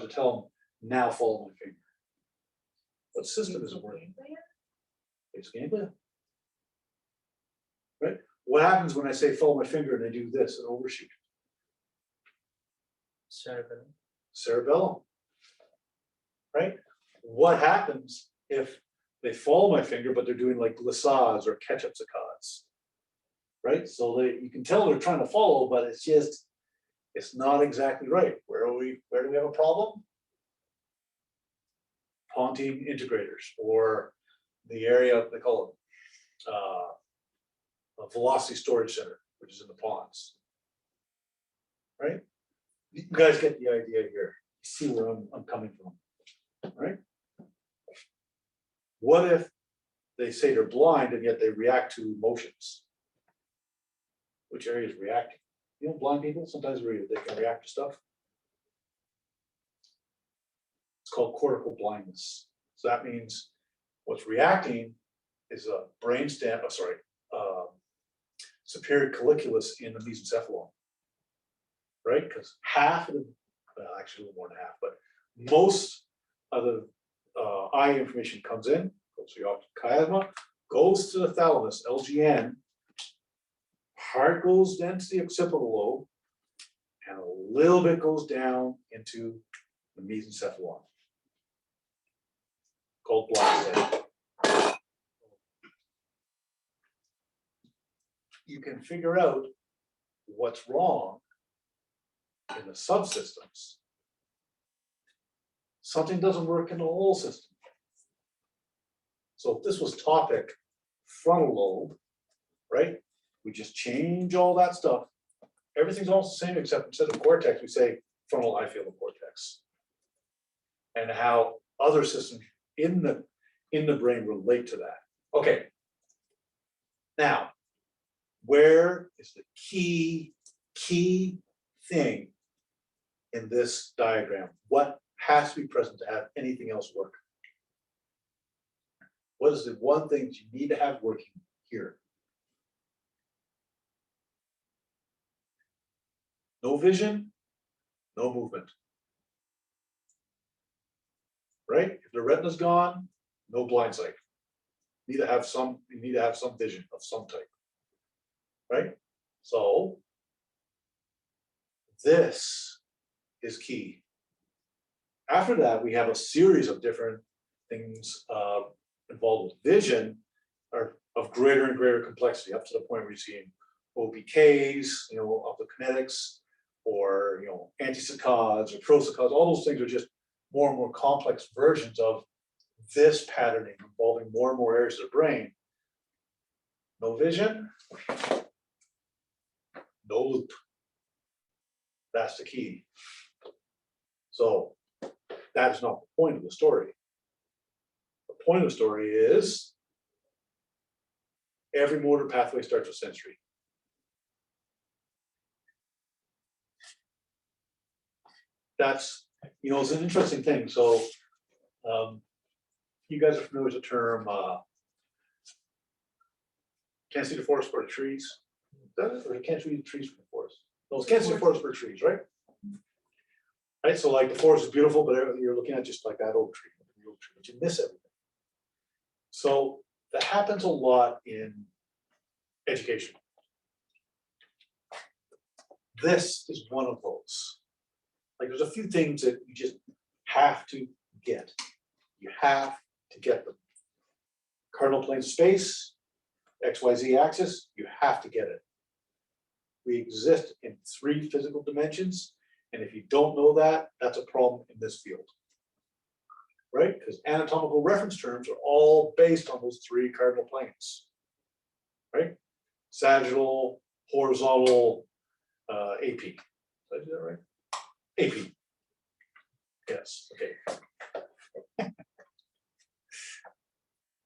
was to tell them, now follow my finger. What system isn't working? Basic game plan. Right? What happens when I say follow my finger and I do this and overshoot? Cerebellum. Right? What happens if they follow my finger, but they're doing like glissades or catch-up saccades? Right? So you can tell they're trying to follow, but it's not exactly right. Where do we have a problem? Pontine integrators, or the area they call it a velocity storage center, which is in the ponds. Right? You guys get the idea here. You see where I'm coming from, right? What if they say they're blind and yet they react to motions? Which area is reacting? You know, blind people sometimes they can react to stuff. It's called cortical blindness. So that means what's reacting is a brainstem, superior colliculus in the mesencephalon, right? Because half of the, well, actually a little more than half, but most of the eye information comes in, goes to the optic chiasma, goes to the thalamus, LGN, part goes then to the occipital lobe, and a little bit goes down into the mesencephalon, called blind stem. You can figure out what's wrong in the subsystems. Something doesn't work in the whole system. So if this was topic frontal lobe, right? We just change all that stuff. Everything's all the same except instead of cortex, we say frontal eye field of cortex. And how other systems in the brain relate to that. Okay. Now, where is the key thing in this diagram? What has to be present to have anything else work? What is the one thing that you need to have working here? No vision, no movement. Right? If the retina's gone, no blind sight. You need to have some vision of some type. Right? So this is key. After that, we have a series of different things involved with vision are of greater and greater complexity, up to the point where you're seeing OBKs, of the kinetics, or anti-saccades or pro-saccades. All those things are just more and more complex versions of this patterning involving more and more areas of the brain. No vision, no loop. That's the key. So that's not the point of the story. The point of the story is every motor pathway starts with sensory. That's, it's an interesting thing. So you guys are familiar with the term can't see the forest for the trees. Or can't see the trees from the forest. No, can't see the forest for the trees, right? Right. So like the forest is beautiful, but you're looking at just like that oak tree, but you miss everything. So that happens a lot in education. This is one of those. Like there's a few things that you just have to get. You have to get them. Cardinal plane space, XYZ axis, you have to get it. We exist in 3 physical dimensions, and if you don't know that, that's a problem in this field. Right? Because anatomical reference terms are all based on those 3 cardinal planes. Right? Sagittal, horizontal, AP. Did I do that right? AP. Yes, okay.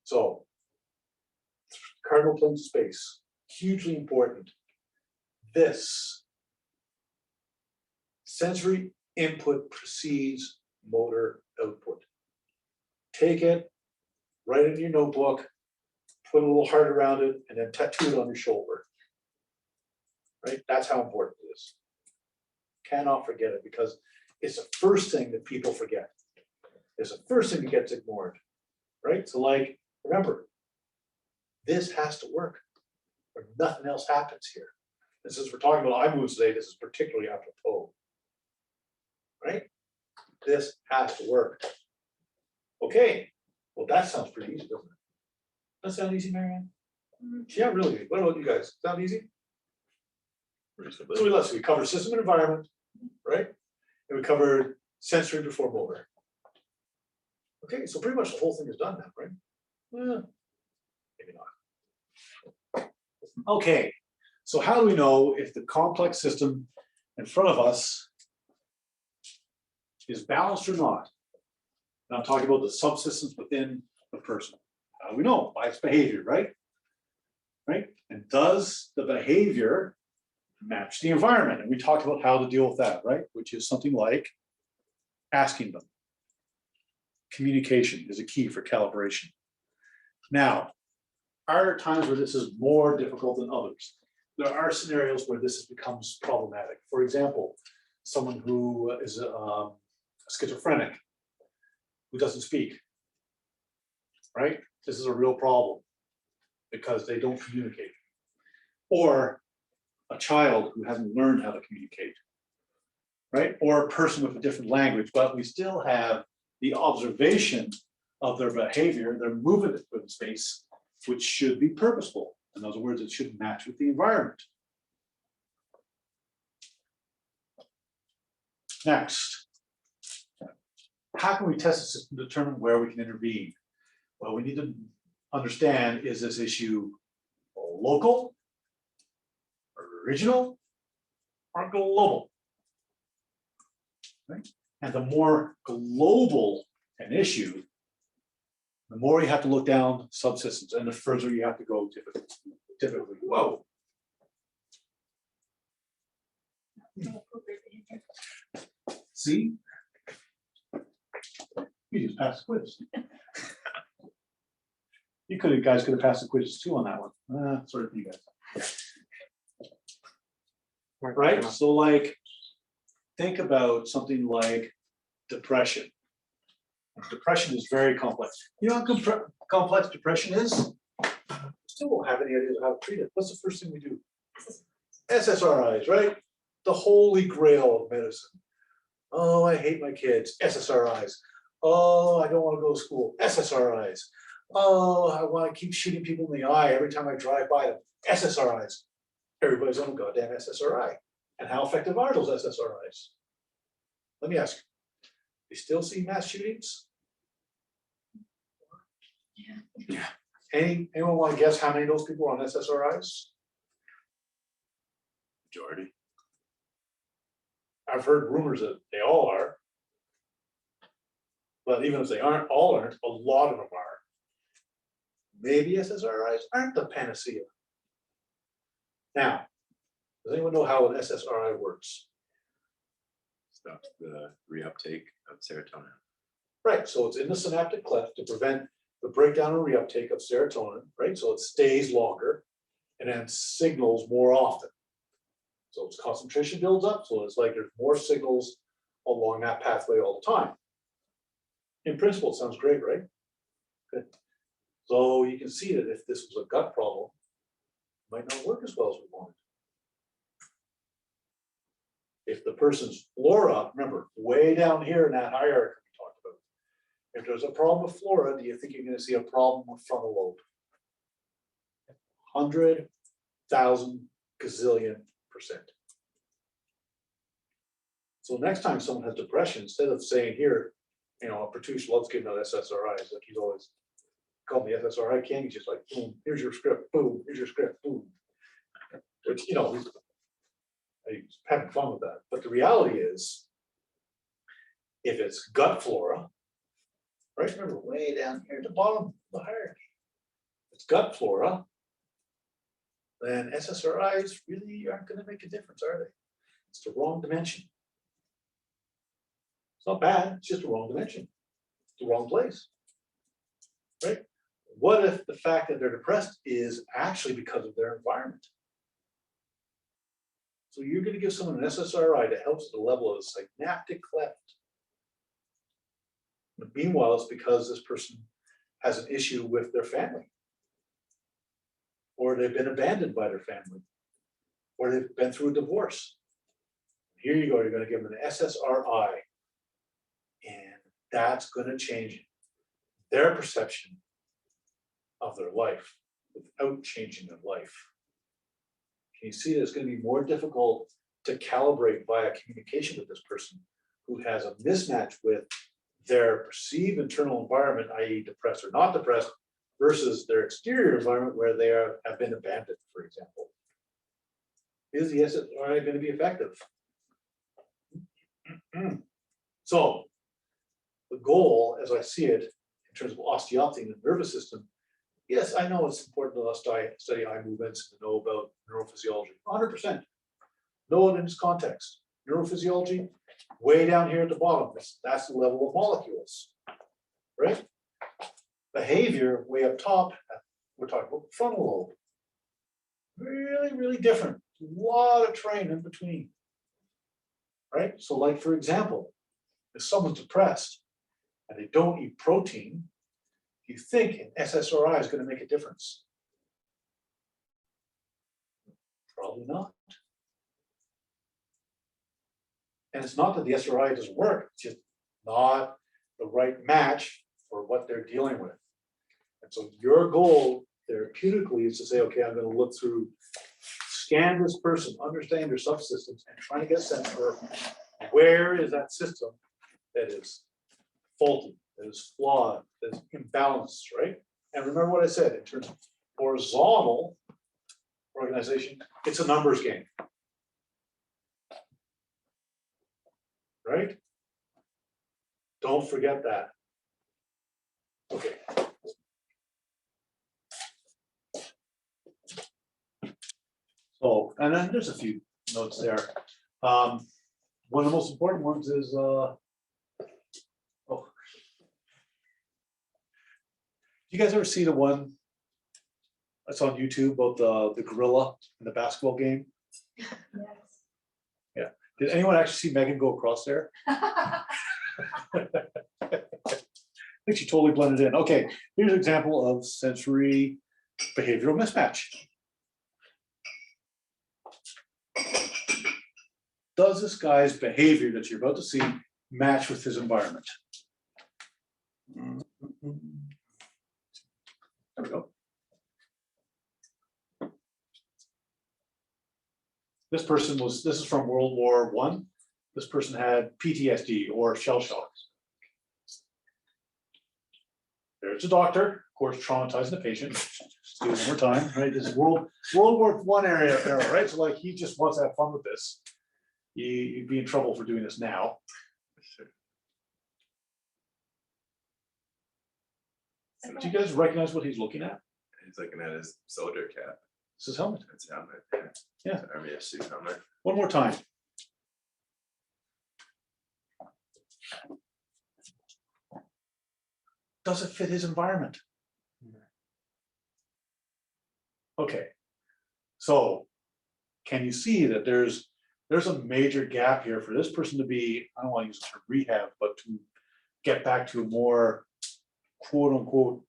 So, cardinal plane space, hugely important. This sensory input precedes motor output. Take it, write it in your notebook, put a little heart around it, and then tattoo it on your shoulder. Right? That's how important it is. Cannot forget it, because is the first thing that people forget. It's the first thing that gets ignored, right? So like, remember, this has to work or nothing else happens here. And since we're talking about eye movements today, this is particularly apropos, right? This has to work. Okay, well, that sounds pretty easy, doesn't it? Does that sound easy, Marianne? Yeah, really. What about you guys? Sound easy? Reasonably. So let's see, we covered system and environment, right? And we covered sensory before motor. Okay, so pretty much the whole thing is done now, right? Maybe not. Okay, so how do we know if the complex system in front of us is balanced or not? And I'm talking about the subsystems within the person. How do we know? By its behavior, right? Right? And does the behavior match the environment? And we talked about how to deal with that, right? Which is something like asking them. Communication is a key for calibration. Now, are there times where this is more difficult than others? There are scenarios where this becomes problematic. For example, someone who is schizophrenic, who doesn't speak, right? This is a real problem because they don't communicate. Or a child who hasn't learned how to communicate, right? Or a person with a different language, but we still have the observation of their behavior, their movement in space, which should be purposeful. In other words, it should match with the environment. Next, how can we test the system to determine where we can intervene? Well, we need to understand, is this issue local, regional, or global? Right? And the more global an issue, the more you have to look down subsystems and the further you have to go typically. Whoa. See? You just passed the quiz. You guys could have passed the quizzes too on that one. Sorry for you guys. Right? So like, think about something like depression. Depression is very complex. You know how complex depression is? Still won't have any idea how to treat it. What's the first thing we do? SSRIs, right? The holy grail of medicine. Oh, I hate my kids. SSRIs. Oh, I don't want to go to school. SSRIs. Oh, I want to keep shooting people in the eye every time I drive by them. SSRIs. Everybody's on a goddamn SSRI. And how effective are those SSRIs? Let me ask you. You still see mass shootings? Yeah. Anyone want to guess how many of those people are on SSRIs? Majority. I've heard rumors that they all are. But even if they aren't, all aren't, a lot of them are. Maybe SSRIs aren't the panacea. Now, does anyone know how an SSRI works? Stops the reuptake of serotonin. Right, so it's in the synaptic cleft to prevent the breakdown and reuptake of serotonin, right? So it stays longer and then signals more often. So its concentration builds up, so it's like there's more signals along that pathway all the time. In principle, it sounds great, right? Good. So you can see that if this was a gut problem, it might not work as well as we wanted. If the person's flora, remember, way down here in that hierarchy we talked about, if there's a problem with flora, do you think you're going to see a problem with frontal lobe? 100,000 gazillion %. So next time someone has depression, instead of saying here, you know, Pratush loves giving out SSRIs, like he's always called me SSRI king, he's just like, boom, here's your script, boom, here's your script, boom. Which, you know, he's having fun with that. But the reality is, if it's gut flora, right, remember, way down here at the bottom of the hierarchy, if it's gut flora, then SSRIs really aren't going to make a difference, are they? It's the wrong dimension. It's not bad, it's just the wrong dimension. It's the wrong place, right? What if the fact that they're depressed is actually because of their environment? So you're gonna give someone an SSRI that helps at the level of synaptic cleft. But meanwhile, it's because this person has an issue with their family. Or they've been abandoned by their family. Or they've been through a divorce. Here you go, you're gonna give them an SSRI. And that's gonna change their perception of their life without changing their life. Can you see that it's gonna be more difficult to calibrate via communication with this person who has a mismatch with their perceived internal environment, i.e. depressed or not depressed, versus their exterior environment where they have been abandoned, for example. Is the SSRI gonna be effective? So, the goal, as I see it, in terms of osteopathy in the nervous system, yes, I know it's important to us to study eye movements and to know about neurophysiology, 100%. Know it in its context. Neurophysiology, way down here at the bottom, that's the level of molecules, right? Behavior, way up top, we're talking about frontal lobe. Really, really different. A lot of terrain in between. Right? So like, for example, if someone's depressed and they don't eat protein, do you think an SSRI is going to make a difference? Probably not. And it's not that the SSRI doesn't work, it's just not the right match for what they're dealing with. And so your goal therapeutically is to say, okay, I'm going to look through, scan this person, understand their subsystems, and trying to get a sense for where is that system that is faulty, that is flawed, that is imbalanced, right? And remember what I said, in terms of horizontal organization, it's a numbers game. Right? Don't forget that. Okay. So, and then there's a few notes there. One of the most important ones is, you guys ever see the one that's on YouTube about the gorilla in the basketball game? Yes. Yeah. Did anyone actually see Megan go across there? I think she totally blended in. Okay, here's an example of sensory behavioral mismatch. Does this guy's behavior that you're about to see match with his environment? There we go. This is from World War I. This person had PTSD or shell shock. There's a doctor, of course, traumatizing the patient. Let's do it one more time, right? This is World War I era, right? So like he just wants to have fun with this. You'd be in trouble for doing this now. Do you guys recognize what he's looking at? He's looking at his soldier cap. It's his helmet. His helmet. Yeah. RBS suit helmet. One more time. Does it fit his environment? Okay. So can you see that there's a major gap here for this person to be, I don't want to use the term rehab, but to get back to a more quote unquote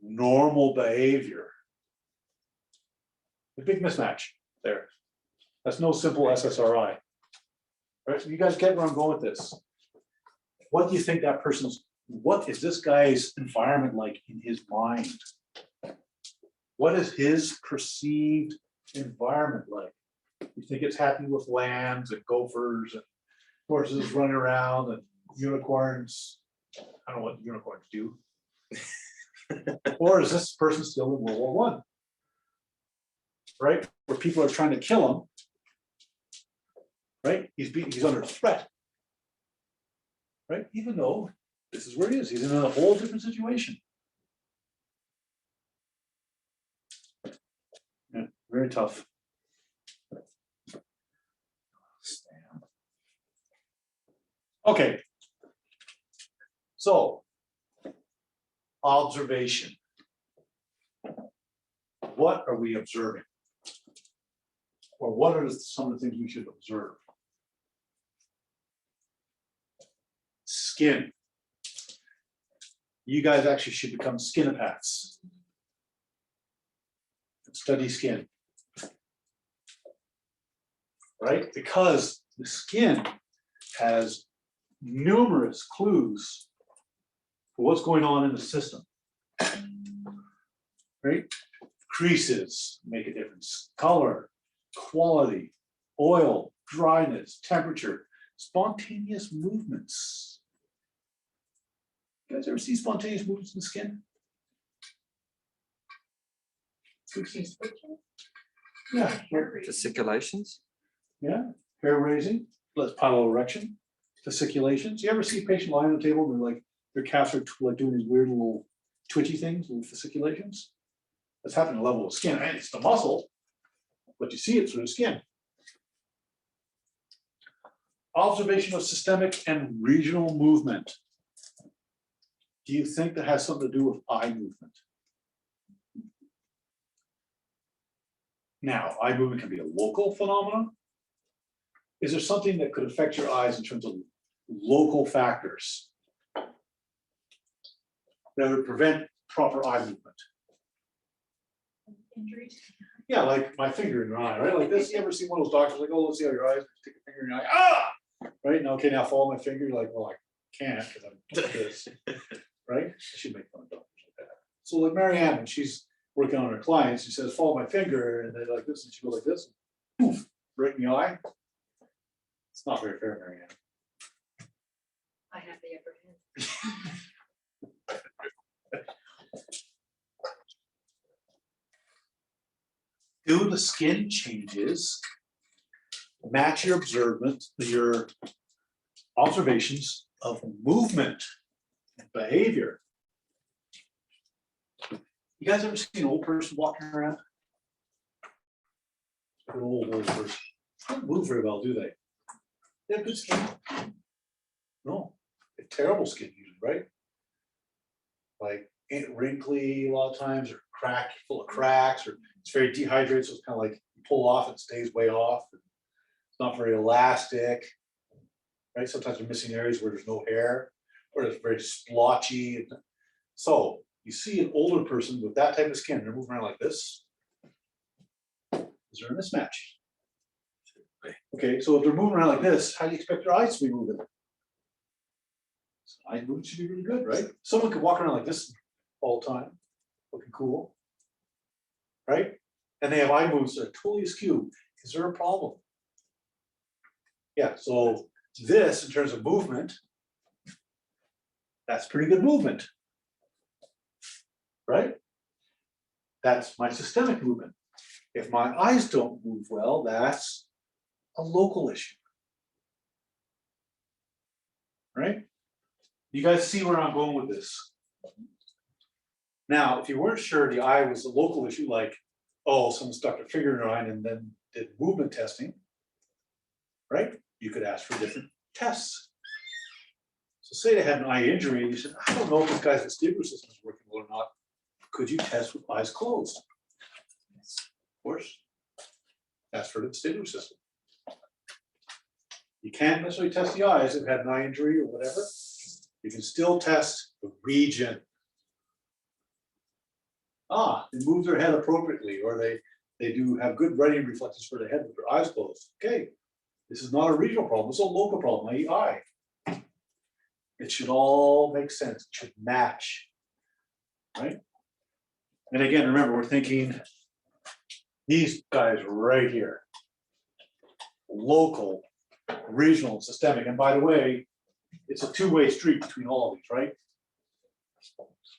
normal behavior. The big mismatch there. That's no simple SSRI. Right, so you guys get where I'm going with this. What do you think that what is this guy's environment like in his mind? What is his perceived environment like? You think it's happy with lambs and gophers and horses running around and unicorns? I don't know what unicorns do. Or is this person still in World War I? Right, where people are trying to kill him. Right, he's under threat. Right, even though this is where he is, he's in a whole different situation. Yeah, very tough. Okay. So, observation. What are we observing? Or what are some of the things we should observe? Skin. You guys actually should become skinopaths. Study skin. Right? Because the skin has numerous clues for what's going on in the system. Right? Creases make a difference. Color, quality, oil, dryness, temperature, spontaneous movements. You guys ever see spontaneous movements in the skin? Yeah, Fasciculations? yeah, hair raising, let's pillow erection, fasciculations. You ever see a patient lying on the table and they're like, their calves are like doing these weird little twitchy things, little fasciculations? That's happening at the level of skin, and it's the muscle, but you see it through the skin. Observation of systemic and regional movement. Do you think that has something to do with eye movement? Now, eye movement can be a local phenomenon. Is there something that could affect your eyes in terms of local factors that would prevent proper eye movement? Injuries. Yeah, like my finger in your eye, right? Like this, you ever see one of those doctors like, oh, let's see how your eyes, stick a finger in your eye, ah! Right, now, okay, now follow my finger, you're like, well, I can't, because I'm like this, right? I should make fun of doctors like that. So like Marianne, when she's working on her clients, she says, follow my finger, and they're like this, and she goes like this, poof, right in the eye. It's not very fair, Marianne. I have the upper hand. Do the skin changes match your your observations of movement and behavior? You guys ever seen an old person walking around? An old person. They don't move very well, do they? They have good skin. No, they have terrible skin usually, right? Like wrinkly a lot of times, or full of cracks, or it's very dehydrated, so it's kind of like you pull off, it stays way off. It's not very elastic, right? Sometimes they're missing areas where there's no hair, or it's very splotchy. So you see an older person with that type of skin, they're moving around like this. Is there a mismatch? Okay, so if they're moving around like this, how do you expect their eyes to be moving? So eye movement should be really good, right? Someone could walk around like this all the time, looking cool, right? And they have eye movements that are totally askew. Is there a problem? Yeah, so this, in terms of movement, that's pretty good movement, right? That's my systemic movement. If my eyes don't move well, that's a local issue, right? You guys see where I'm going with this? Now, if you weren't sure the eye was a local issue, like, oh, someone stuck their finger in their eye and then did movement testing, right? You could ask for different tests. So say they had an eye injury and you said, I don't know if this guy's vestibular system is working well or not. Could you test with eyes closed? Of course. That's for the vestibular system. You can't necessarily test the eyes if they had an eye injury or whatever. You can still test the region. Ah, they move their head appropriately, or they do have good writing reflexes for the head with their eyes closed. Okay, this is not a regional problem, it's a local problem, i.e. eye. It should all make sense, it should match, right? And again, remember, we're thinking these guys right here. Local, regional, systemic, and by the way, it's a two-way street between all of these, right?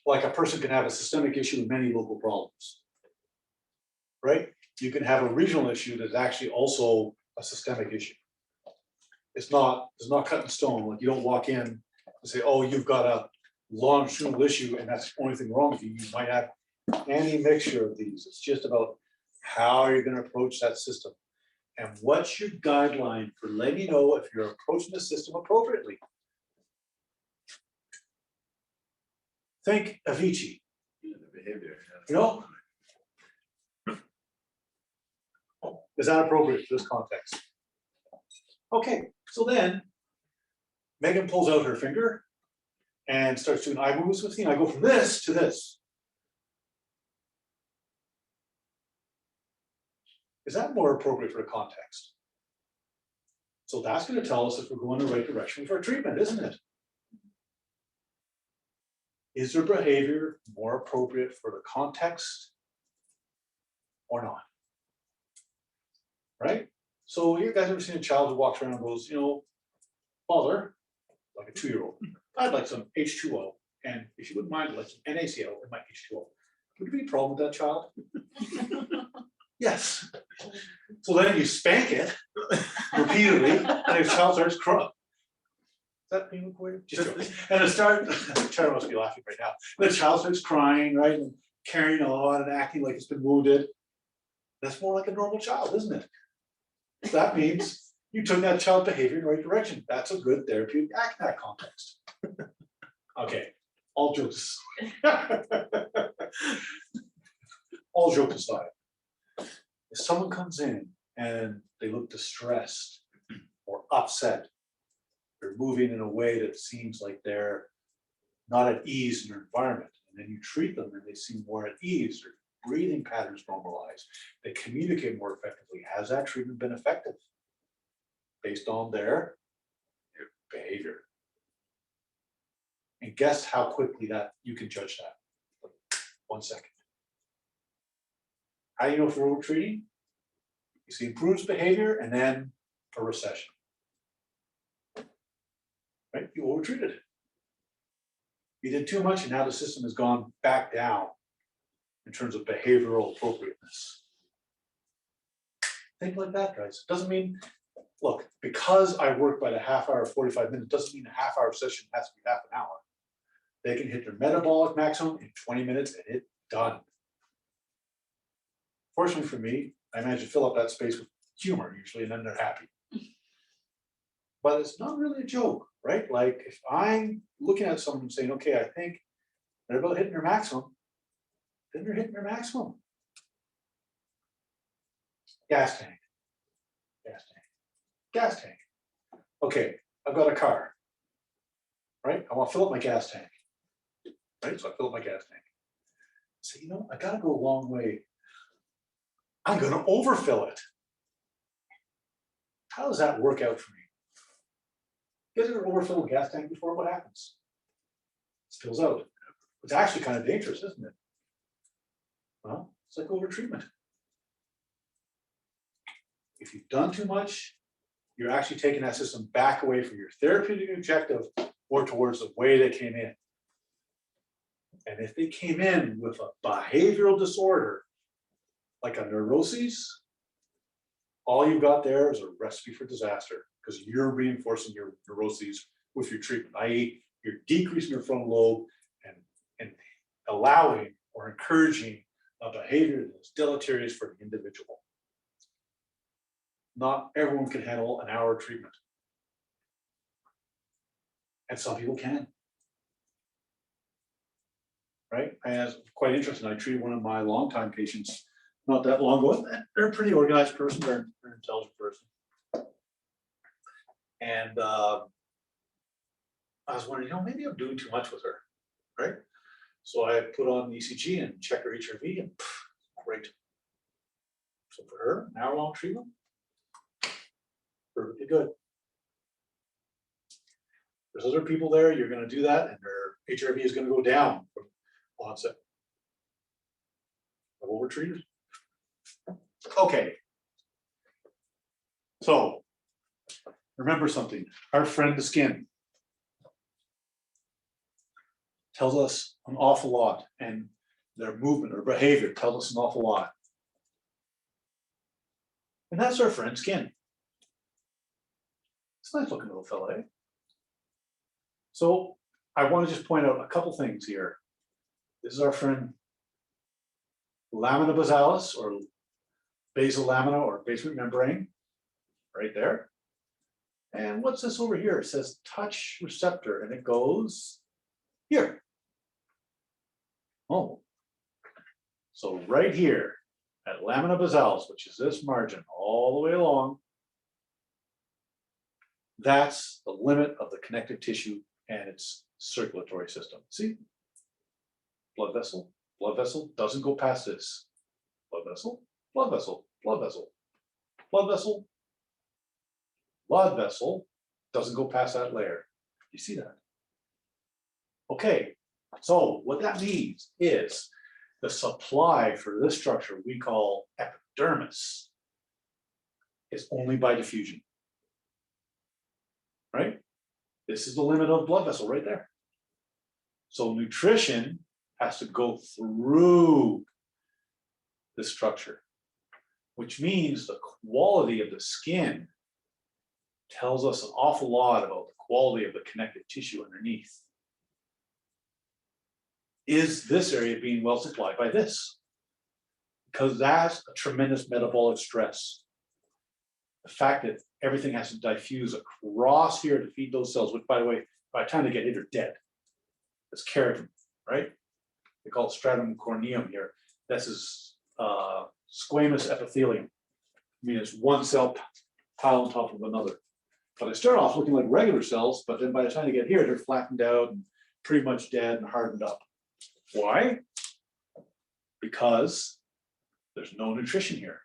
Like a person can have a systemic issue with many local problems, right? You can have a regional issue that's actually also a systemic issue. It's not cut in stone. Like you don't walk in and say, oh, you've got a longitudinal issue and that's the only thing wrong with you. You might have any mixture of these. It's just about how you're going to approach that system. And what's your guideline for letting you know if you're approaching the system appropriately? Think Avicii. The behavior. You know, Is that appropriate for this context? Okay, so then Megan pulls out her finger and starts doing eye movements with me, and I go from this to this. Is that more appropriate for the context? So that's going to tell us if we're going the right direction with our treatment, isn't it? Is their behavior more appropriate for the context or not? Right? So you guys ever seen a child who walks around and goes, father, like a 2-year-old, I'd like some H2O, and if you wouldn't mind, I'd like some NaCl in my H2O. Would there be a problem with that child? Yes. So then you spank it repeatedly, and the child starts crying. Is that being recorded? Just joking. And Tara must be laughing right now. The child starts crying, right, and carrying on and acting like it's been wounded. That's more like a normal child, isn't it? That means you took that child's behavior in the right direction. That's a good therapeutic act in that context. Okay, all jokes. All jokes aside, if someone comes in and they look distressed or upset, they're moving in a way that seems like they're not at ease in their environment, and then you treat them and they seem more at ease, their breathing patterns normalize, they communicate more effectively. Has that treatment been effective based on their behavior? And guess how quickly that you can judge that. 1 second. How do you know if we're over treating? You see improves behavior and then a recession. Right? You over treated. You did too much and now the system has gone back down in terms of behavioral appropriateness. Think like that, guys. Doesn't mean, look, because I work by the half hour, 45 minutes, doesn't mean a half hour session has to be half an hour. They can hit their metabolic maximum in 20 minutes and it's done. Fortunately for me, I manage to fill up that space with humor usually, and then they're happy. But it's not really a joke, right? Like if I'm looking at someone and saying, okay, I think they're about hitting their maximum, then they're hitting their maximum. Gas tank, gas tank, gas tank. Okay, I've got a car, right? I want to fill up my gas tank, right? So I fill up my gas tank. So, I gotta go a long way. I'm gonna overfill it. How does that work out for me? You guys ever overfill a gas tank before? What happens? It spills out. It's actually kind of dangerous, isn't it? Well, it's like overtreatment. If you've done too much, you're actually taking that system back away from your therapeutic objective or towards the way they came in. And if they came in with a behavioral disorder, like a neuroses, all you've got there is a recipe for disaster because you're reinforcing your neuroses with your treatment, i.e. you're decreasing your frontal lobe and allowing or encouraging a behavior that is deleterious for the individual. Not everyone can handle an hour treatment. And some people can. Right? And it's quite interesting. I treated one of my longtime patients not that long ago. They're a pretty organized person, they're an intelligent person. And I was wondering, maybe I'm doing too much with her, right? So I put on the ECG and check her HRV and great. So for her, an hour-long treatment, perfectly good. There's other people there, you're gonna do that and their HRV is gonna go down from onset. I've overtreated. Okay. So remember something, our friend the skin tells us an awful lot, and their movement or behavior tells us an awful lot. And that's our friend skin. It's a nice looking little fella, eh? So I want to just point out a couple things here. This is our friend lamina basalis, or basal lamina, or basement membrane, right there. And what's this over here? It says touch receptor, and it goes here. Oh, so right here, at lamina basalis, which is this margin all the way along, that's the limit of the connective tissue and its circulatory system. See? Blood vessel doesn't go past this. Blood vessel, blood vessel, blood vessel, blood vessel, blood vessel doesn't go past that layer. You see that? Okay, so what that means is the supply for this structure we call epidermis is only by diffusion. Right? This is the limit of blood vessel right there. So nutrition has to go through the structure, which means the quality of the skin tells us an awful lot about the quality of the connective tissue underneath. Is this area being well supplied by this? Because that's a tremendous metabolic stress. The fact that everything has to diffuse across here to feed those cells, which by the way, by the time they get hit, they're dead. It's keratin, right? They call it stratum corneum here. This is squamous epithelium. I mean, it's one cell piled on top of another. But they start off looking like regular cells, but then by the time they get here, they're flattened out and pretty much dead and hardened up. Why? Because there's no nutrition here.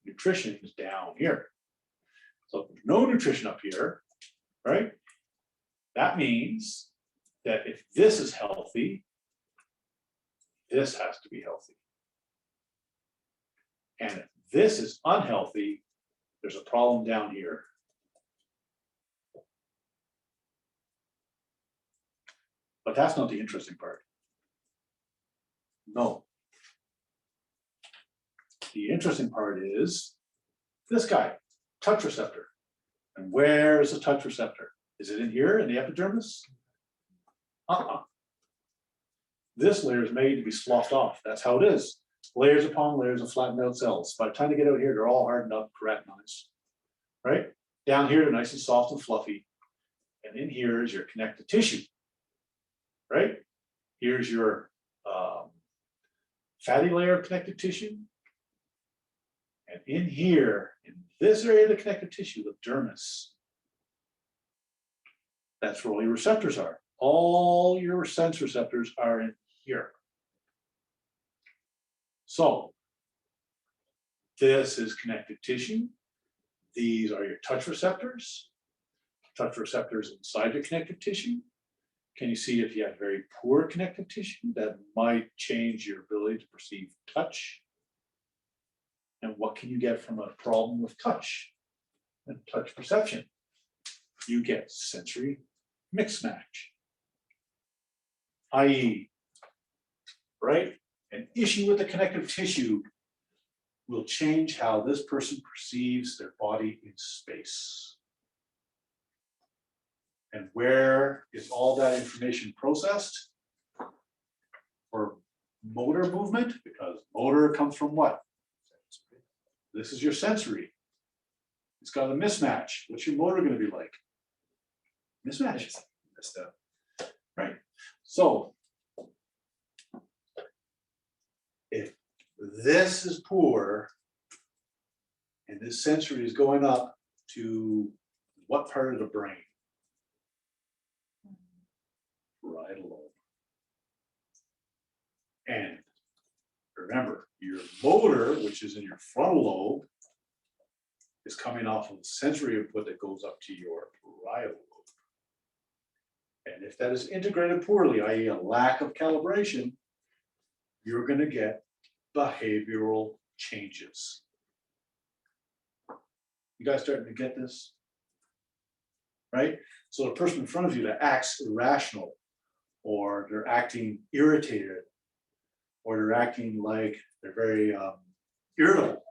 Nutrition is down here. So if there's no nutrition up here, right? That means that if this is healthy, this has to be healthy. And if this is unhealthy, there's a problem down here. But that's not the interesting part. No. The interesting part is this guy, touch receptor. And where is the touch receptor? Is it in here in the epidermis? This layer is made to be sloughed off. That's how it is. Layers upon layers of flattened out cells. By the time they get out here, they're all hardened up, keratinized. Right? Down here, they're nice and soft and fluffy. And in here is your connective tissue. Right? Here's your fatty layer of connective tissue. And in here, in this area of the connective tissue, the dermis, that's where all your receptors are. All your sense receptors are in here. So this is connective tissue. These are your touch receptors. Touch receptors inside the connective tissue. Can you see if you have very poor connective tissue, that might change your ability to perceive touch? And what can you get from a problem with touch and touch perception? You get sensory mismatch. I.e., right? An issue with the connective tissue will change how this person perceives their body in space. And where is all that information processed? For motor movement, because motor comes from what? This is your sensory. It's got a mismatch. What's your motor going to be like? Mismatch. Messed up. Right. So if this is poor and this sensory is going up to what part of the brain? Parietal lobe. And remember, your motor, which is in your frontal lobe, is coming off of the sensory input that goes up to your parietal lobe. And if that is integrated poorly, i.e. a lack of calibration, you're going to get behavioral changes. You guys starting to get this? Right? So the person in front of you that acts irrational, or they're acting irritated, or they're acting like they're very irritable.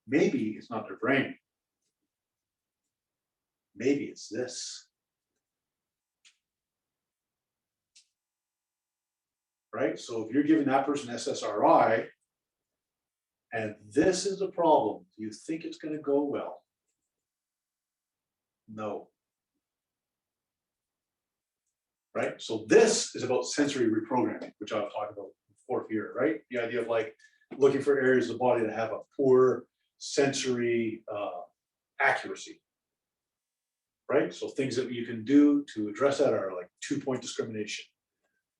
Maybe it's not their brain. Maybe it's this. Right? So if you're giving that person SSRI, and this is a problem, do you think it's going to go well? No. Right? So this is about sensory reprogramming, which I'll talk about forth here, right? The idea of like looking for areas of the body that have a poor sensory accuracy. Right, so things that you can do to address that are like 2-point discrimination,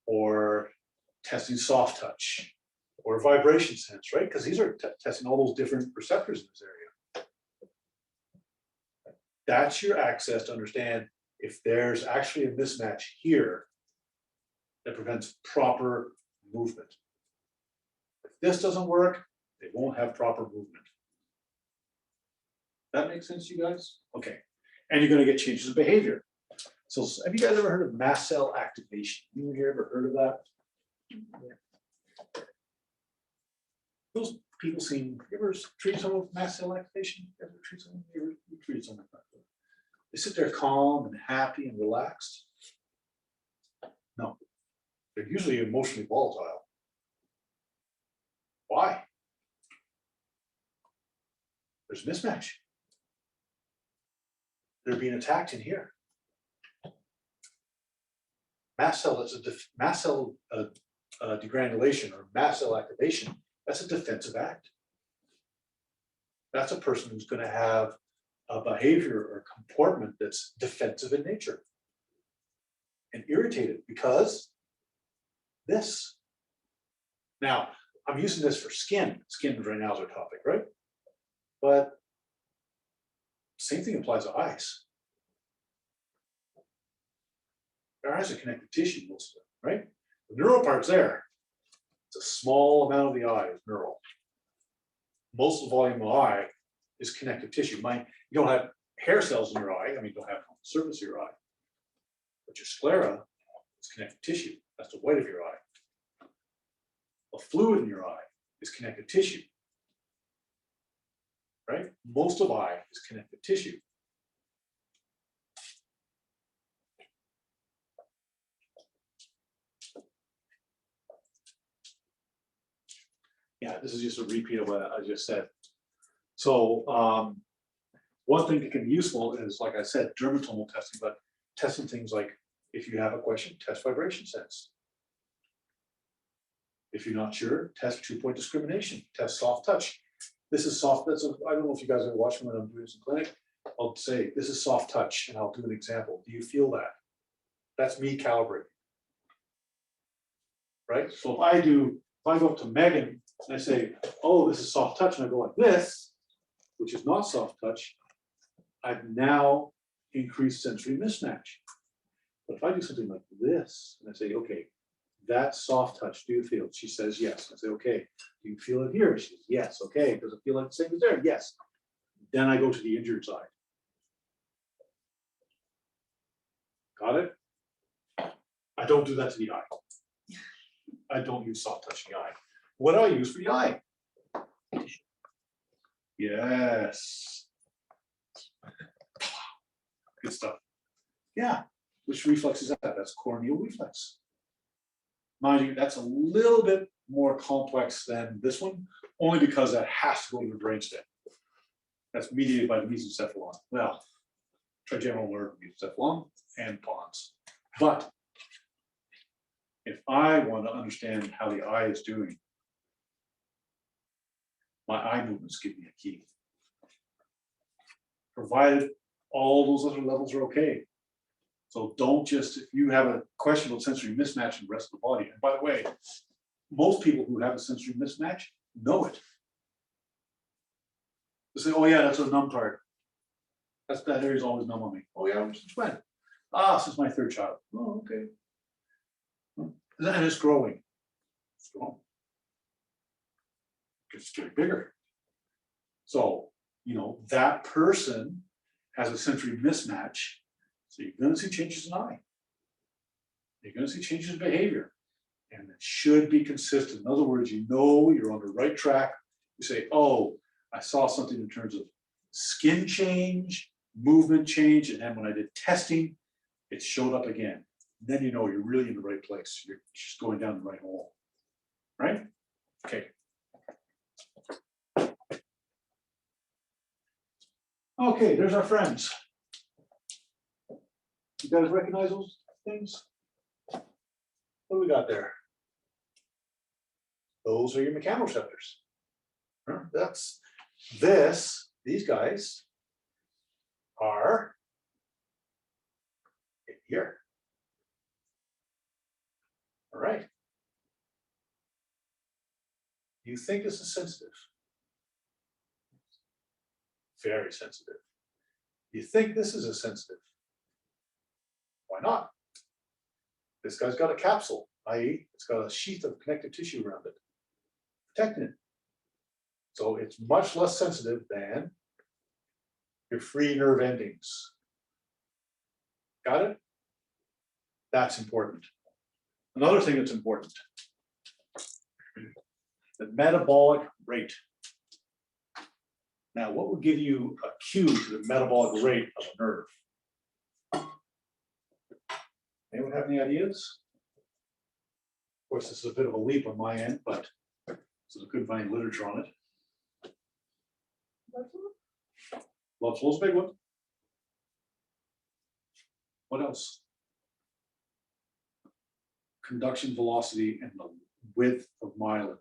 or testing soft touch, or vibration sense, right? Because these are testing all those different receptors in this area. That's your access to understand if there's actually a mismatch here that prevents proper movement. If this doesn't work, they won't have proper movement. That makes sense to you guys? Okay. And you're gonna get changes of behavior. So have you guys ever heard of mast cell activation? You here ever heard of that? Those people seem, you ever treat someone with mast cell activation? You ever treat someone, you treat someone like that? They sit there calm and happy and relaxed. No, they're usually emotionally volatile. Why? There's a mismatch. They're being attacked in here. Mast cell, that's a mast cell degranulation or mast cell activation. That's a defensive act. That's a person who's going to have a behavior or comportment that's defensive in nature and irritated because this. Now, I'm using this for skin. Skin right now is our topic, right? But same thing applies to eyes. Our eyes are connective tissue, most of it, right? The neural part's there. It's a small amount of the eye is neural. Most of the volume of the eye is connective tissue. You don't have hair cells in your eye. I mean, you don't have on the surface of your eye. But your sclera is connective tissue. That's the white of your eye. The fluid in your eye is connective tissue. Right? Most of eye is connective tissue. Yeah, this is just a repeat of what I just said. So one thing that can be useful is, like I said, dermatomal testing, but testing things like if you have a question, test vibration sense. If you're not sure, test 2-point discrimination, test soft touch. This is soft, I don't know if you guys ever watch me when I'm doing this in clinic. I'll say, this is soft touch, and I'll do an example. Do you feel that? That's me calibrating. Right? So if I go up to Megan and I say, oh, this is soft touch, and I go like this, which is not soft touch, I've now increased sensory mismatch. But if I do something like this, and I say, okay, that's soft touch, do you feel it? She says yes. I say, okay, do you feel it here? She says, yes. Okay, does it feel like the same as there? Yes. Then I go to the injured side. Got it? I don't do that to the eye. I don't use soft touch in the eye. What do I use for the eye? Yes. Good stuff. Yeah. Which reflex is that? That's corneal reflex. Mind you, that's a little bit more complex than this one, only because that has to go to the brainstem. That's mediated by the mesencephalon. Well, trigeminal nerve, mesencephalon, and pons. But if I want to understand how the eye is doing, my eye movements give me a key. Provided all those other levels are okay. So don't just, if you have a question about sensory mismatch in the rest of the body, and by the way, most people who have a sensory mismatch know it. They say, oh yeah, that's a numb part. That area is always numb on me. Oh yeah, since when? Ah, since my 3rd child. Oh, okay. And it's growing. It's growing. It's getting bigger. So, that person has a sensory mismatch. So you're going to see changes in eye. You're going to see changes in behavior. And it should be consistent. In other words, you're on the right track. You say, oh, I saw something in terms of skin change, movement change, and then when I did testing, it showed up again. Then you're really in the right place. You're just going down the right hole. Right? Okay. Okay, there's our friends. You guys recognize those things? What do we got there? Those are your mechanoreceptors. That's these guys are in here. All right. You think this is sensitive? Very sensitive. You think this is a sensitive? Why not? This guy's got a capsule, i.e., it's got a sheath of connective tissue around it, protecting it. So it's much less sensitive than your free nerve endings. Got it? That's important. Another thing that's important, the metabolic rate. Now, what would give you a cue to the metabolic rate of a nerve? Anyone have any ideas? Of course, this is a bit of a leap on my end, but so I couldn't find any literature on it. Blood flow's a big one. What else? Conduction velocity and the width of myelin.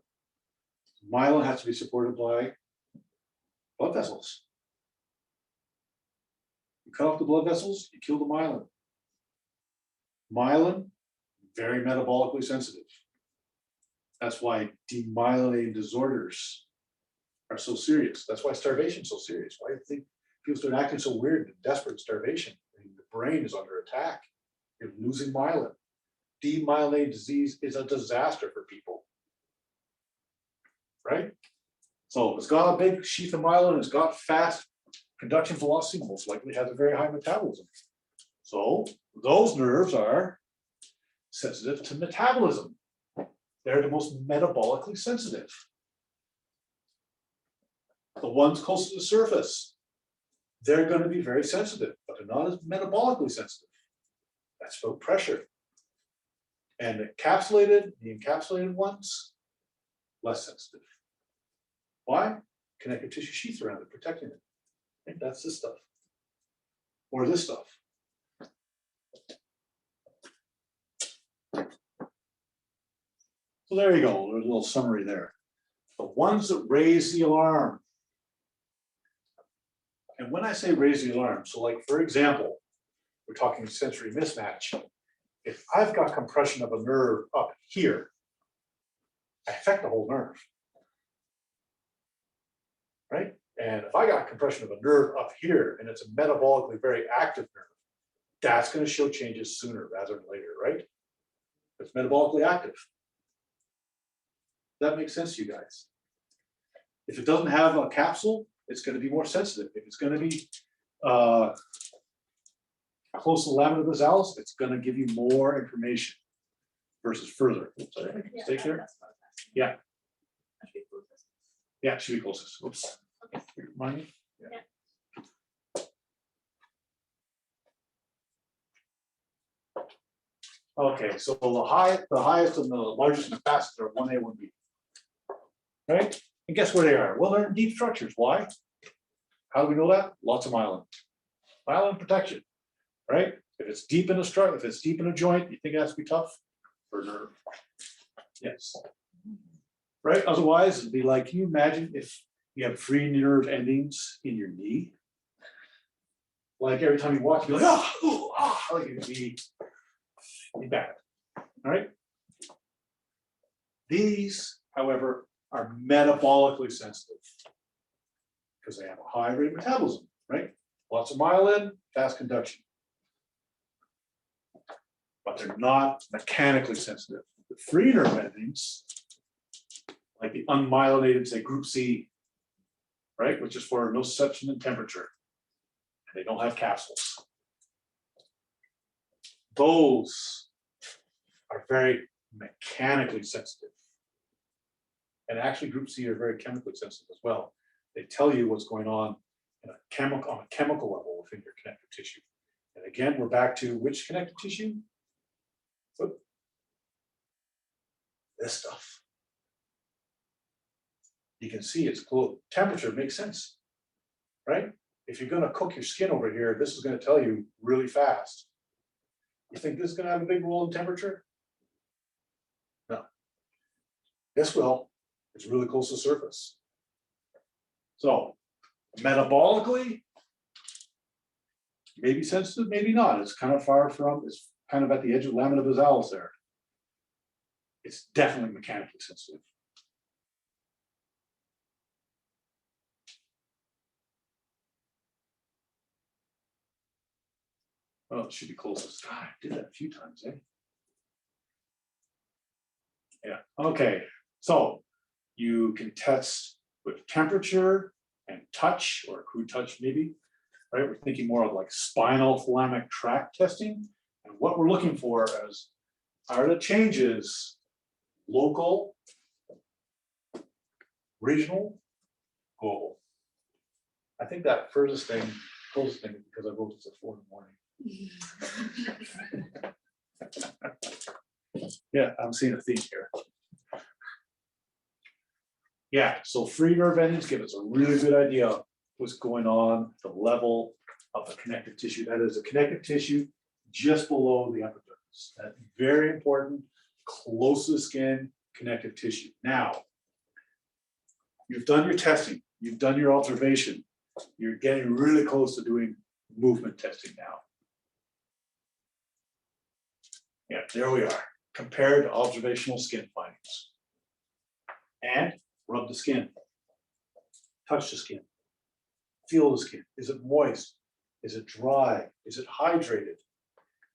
Myelin has to be supported by blood vessels. You cut off the blood vessels, you kill the myelin. Myelin, very metabolically sensitive. That's why demyelinating disorders are so serious. That's why starvation is so serious. Why do you think people start acting so weird and desperate in starvation? I mean, the brain is under attack. You're losing myelin. Demyelinating disease is a disaster for people. Right? So it's got a big sheath of myelin, it's got fast conduction velocity, most likely has a very high metabolism. So those nerves are sensitive to metabolism. They're the most metabolically sensitive. The ones close to the surface, they're going to be very sensitive, but they're not as metabolically sensitive. That's about pressure. And the encapsulated ones, less sensitive. Why? Connective tissue sheath around it, protecting it. I think that's this stuff. Or this stuff. So there you go, there's a little summary there. The ones that raise the alarm. And when I say raise the alarm, so like for example, we're talking sensory mismatch. If I've got compression of a nerve up here, I affect the whole nerve. Right? And if I got compression of a nerve up here and it's a metabolically very active nerve, that's going to show changes sooner rather than later, right? It's metabolically active. That makes sense to you guys. If it doesn't have a capsule, it's going to be more sensitive. If it's going to be close to the lamina basalis, it's going to give you more information versus further. Sorry, stay there. Yeah. Yeah, it should be closest. Oops. Mine? Yeah. Okay, so the highest and the largest and fastest are 1A, 1B. Right? And guess where they are? Well, they're in deep structures. Why? How do we know that? Lots of myelin. Myelin protection, right? If it's deep in a structure, if it's deep in a joint, you think it has to be tough for a nerve? Yes. Right? Otherwise, it'd be like, can you imagine if you have free nerve endings in your knee? Like every time you walk, you're like, like it'd be bad. All right. These, however, are metabolically sensitive because they have a high rate of metabolism, right? Lots of myelin, fast conduction. But they're not mechanically sensitive. The free nerve endings, like the unmyelinated, say group C, right, which is for nociception and temperature, and they don't have capsules. Those are very mechanically sensitive. And actually group C are very chemically sensitive as well. They tell you what's going on in a chemical level within your connective tissue. And again, we're back to which connective tissue? So this stuff. You can see it's cool. Temperature makes sense, right? If you're going to cook your skin over here, this is going to tell you really fast. You think this is going to have a big role in temperature? No. This will. It's really close to the surface. So metabolically, maybe sensitive, maybe not. It's kind of far from, it's kind of at the edge of lamina bisalis there. It's definitely mechanically sensitive. Well, it should be closest. God, I did that a few times, eh? Yeah, okay, so you can test with temperature and touch, or crude touch maybe, right? We're thinking more of like spinal thalamic tract testing. And what we're looking for is, are the changes local, regional, global? I think that furthest thing, closest thing, because I wrote this at 4 in the morning. Yeah, I'm seeing a theme here. Yeah, so free nerve endings give us a really good idea of what's going on at the level of the connective tissue. That is the connective tissue just below the epidermis. That's very important, close to the skin, connective tissue. Now, you've done your testing, you've done your observation, you're getting really close to doing movement testing now. Yeah, there we are, compared to observational skin findings. And rub the skin, touch the skin, feel the skin. Is it moist? Is it dry? Is it hydrated?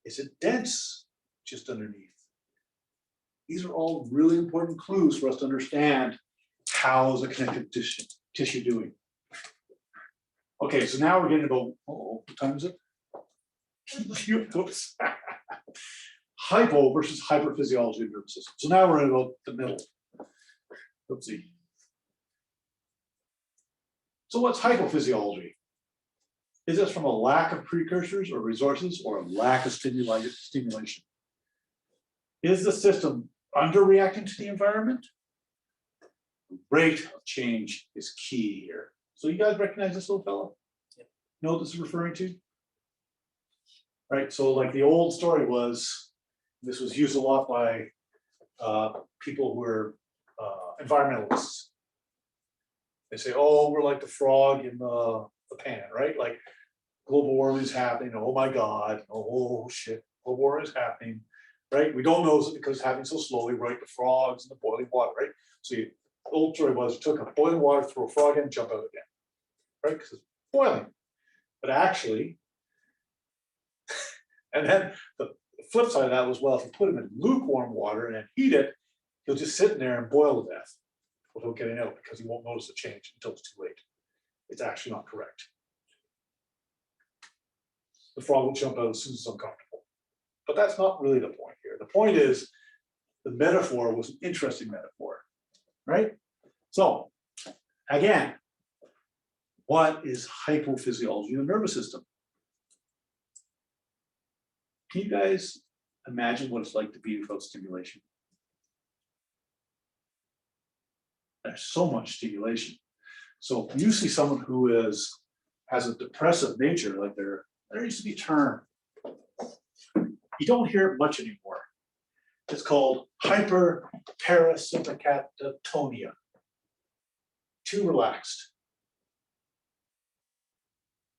Is it dense just underneath? These are all really important clues for us to understand how is the connective tissue doing. Okay, so now we're getting about, what time is it? Whoops. Hypo versus hyperphysiology of the nervous system. So now we're in about the middle. Oopsie. So what's hypophysiology? Is this from a lack of precursors or resources, or a lack of stimulation? Is the system underreacting to the environment? Rate of change is key here. So you guys recognize this little fellow? Yep. Know what this is referring to? Right, so like the old story was, this was used a lot by people who were environmentalists. They say, oh, we're like the frog in the pan, right? Like global warming is happening. Oh my God. Oh shit. Global warming is happening, right? We don't know it because it's happening so slowly, right? The frogs and the boiling water, right? So the old story was, you took a boiling water, throw a frog in, jump out again, right? Because it's boiling. But actually, and then the flip side of that was, well, if you put him in lukewarm water and then heat it, he'll just sit in there and boil to death without getting out, because he won't notice the change until it's too late. It's actually not correct. The frog will jump out as soon as it's uncomfortable. But that's not really the point here. The point is, the metaphor was an interesting metaphor, right? So, again, what is hypophysiology in the nervous system? Can you guys imagine what it's like to be without stimulation? There's so much stimulation. So you see someone who has a depressive nature, like there used to be a term. You don't hear it much anymore. It's called hyperparasympathecatonia. Too relaxed.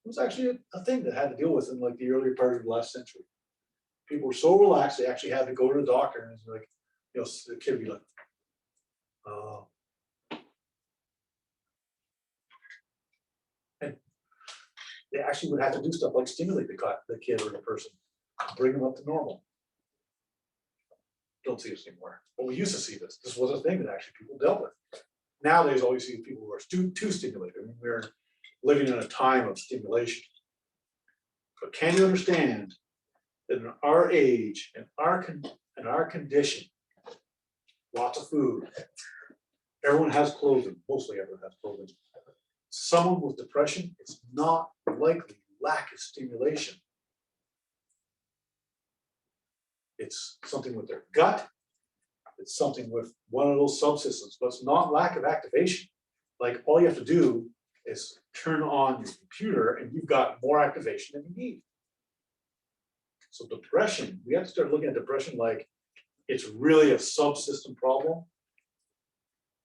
It was actually a thing that had to deal with in like the earlier part of the last century. People were so relaxed they actually had to go to the doctor, and it's like, you know, the kid would be like, oh. And they actually would have to do stuff like stimulate the kid or the person, bring them up to normal. Don't see this anymore. But we used to see this. This was a thing that actually people dealt with. Nowadays, all you see people who are too stimulated. I mean, we're living in a time of stimulation. But can you understand that in our age, in our condition, lots of food, everyone has clothing, mostly everyone has clothing. Someone with depression, it's not likely lack of stimulation. It's something with their gut. It's something with one of those subsystems, but it's not lack of activation. Like all you have to do is turn on your computer and you've got more activation than you need. So depression, we have to start looking at depression like it's really a subsystem problem,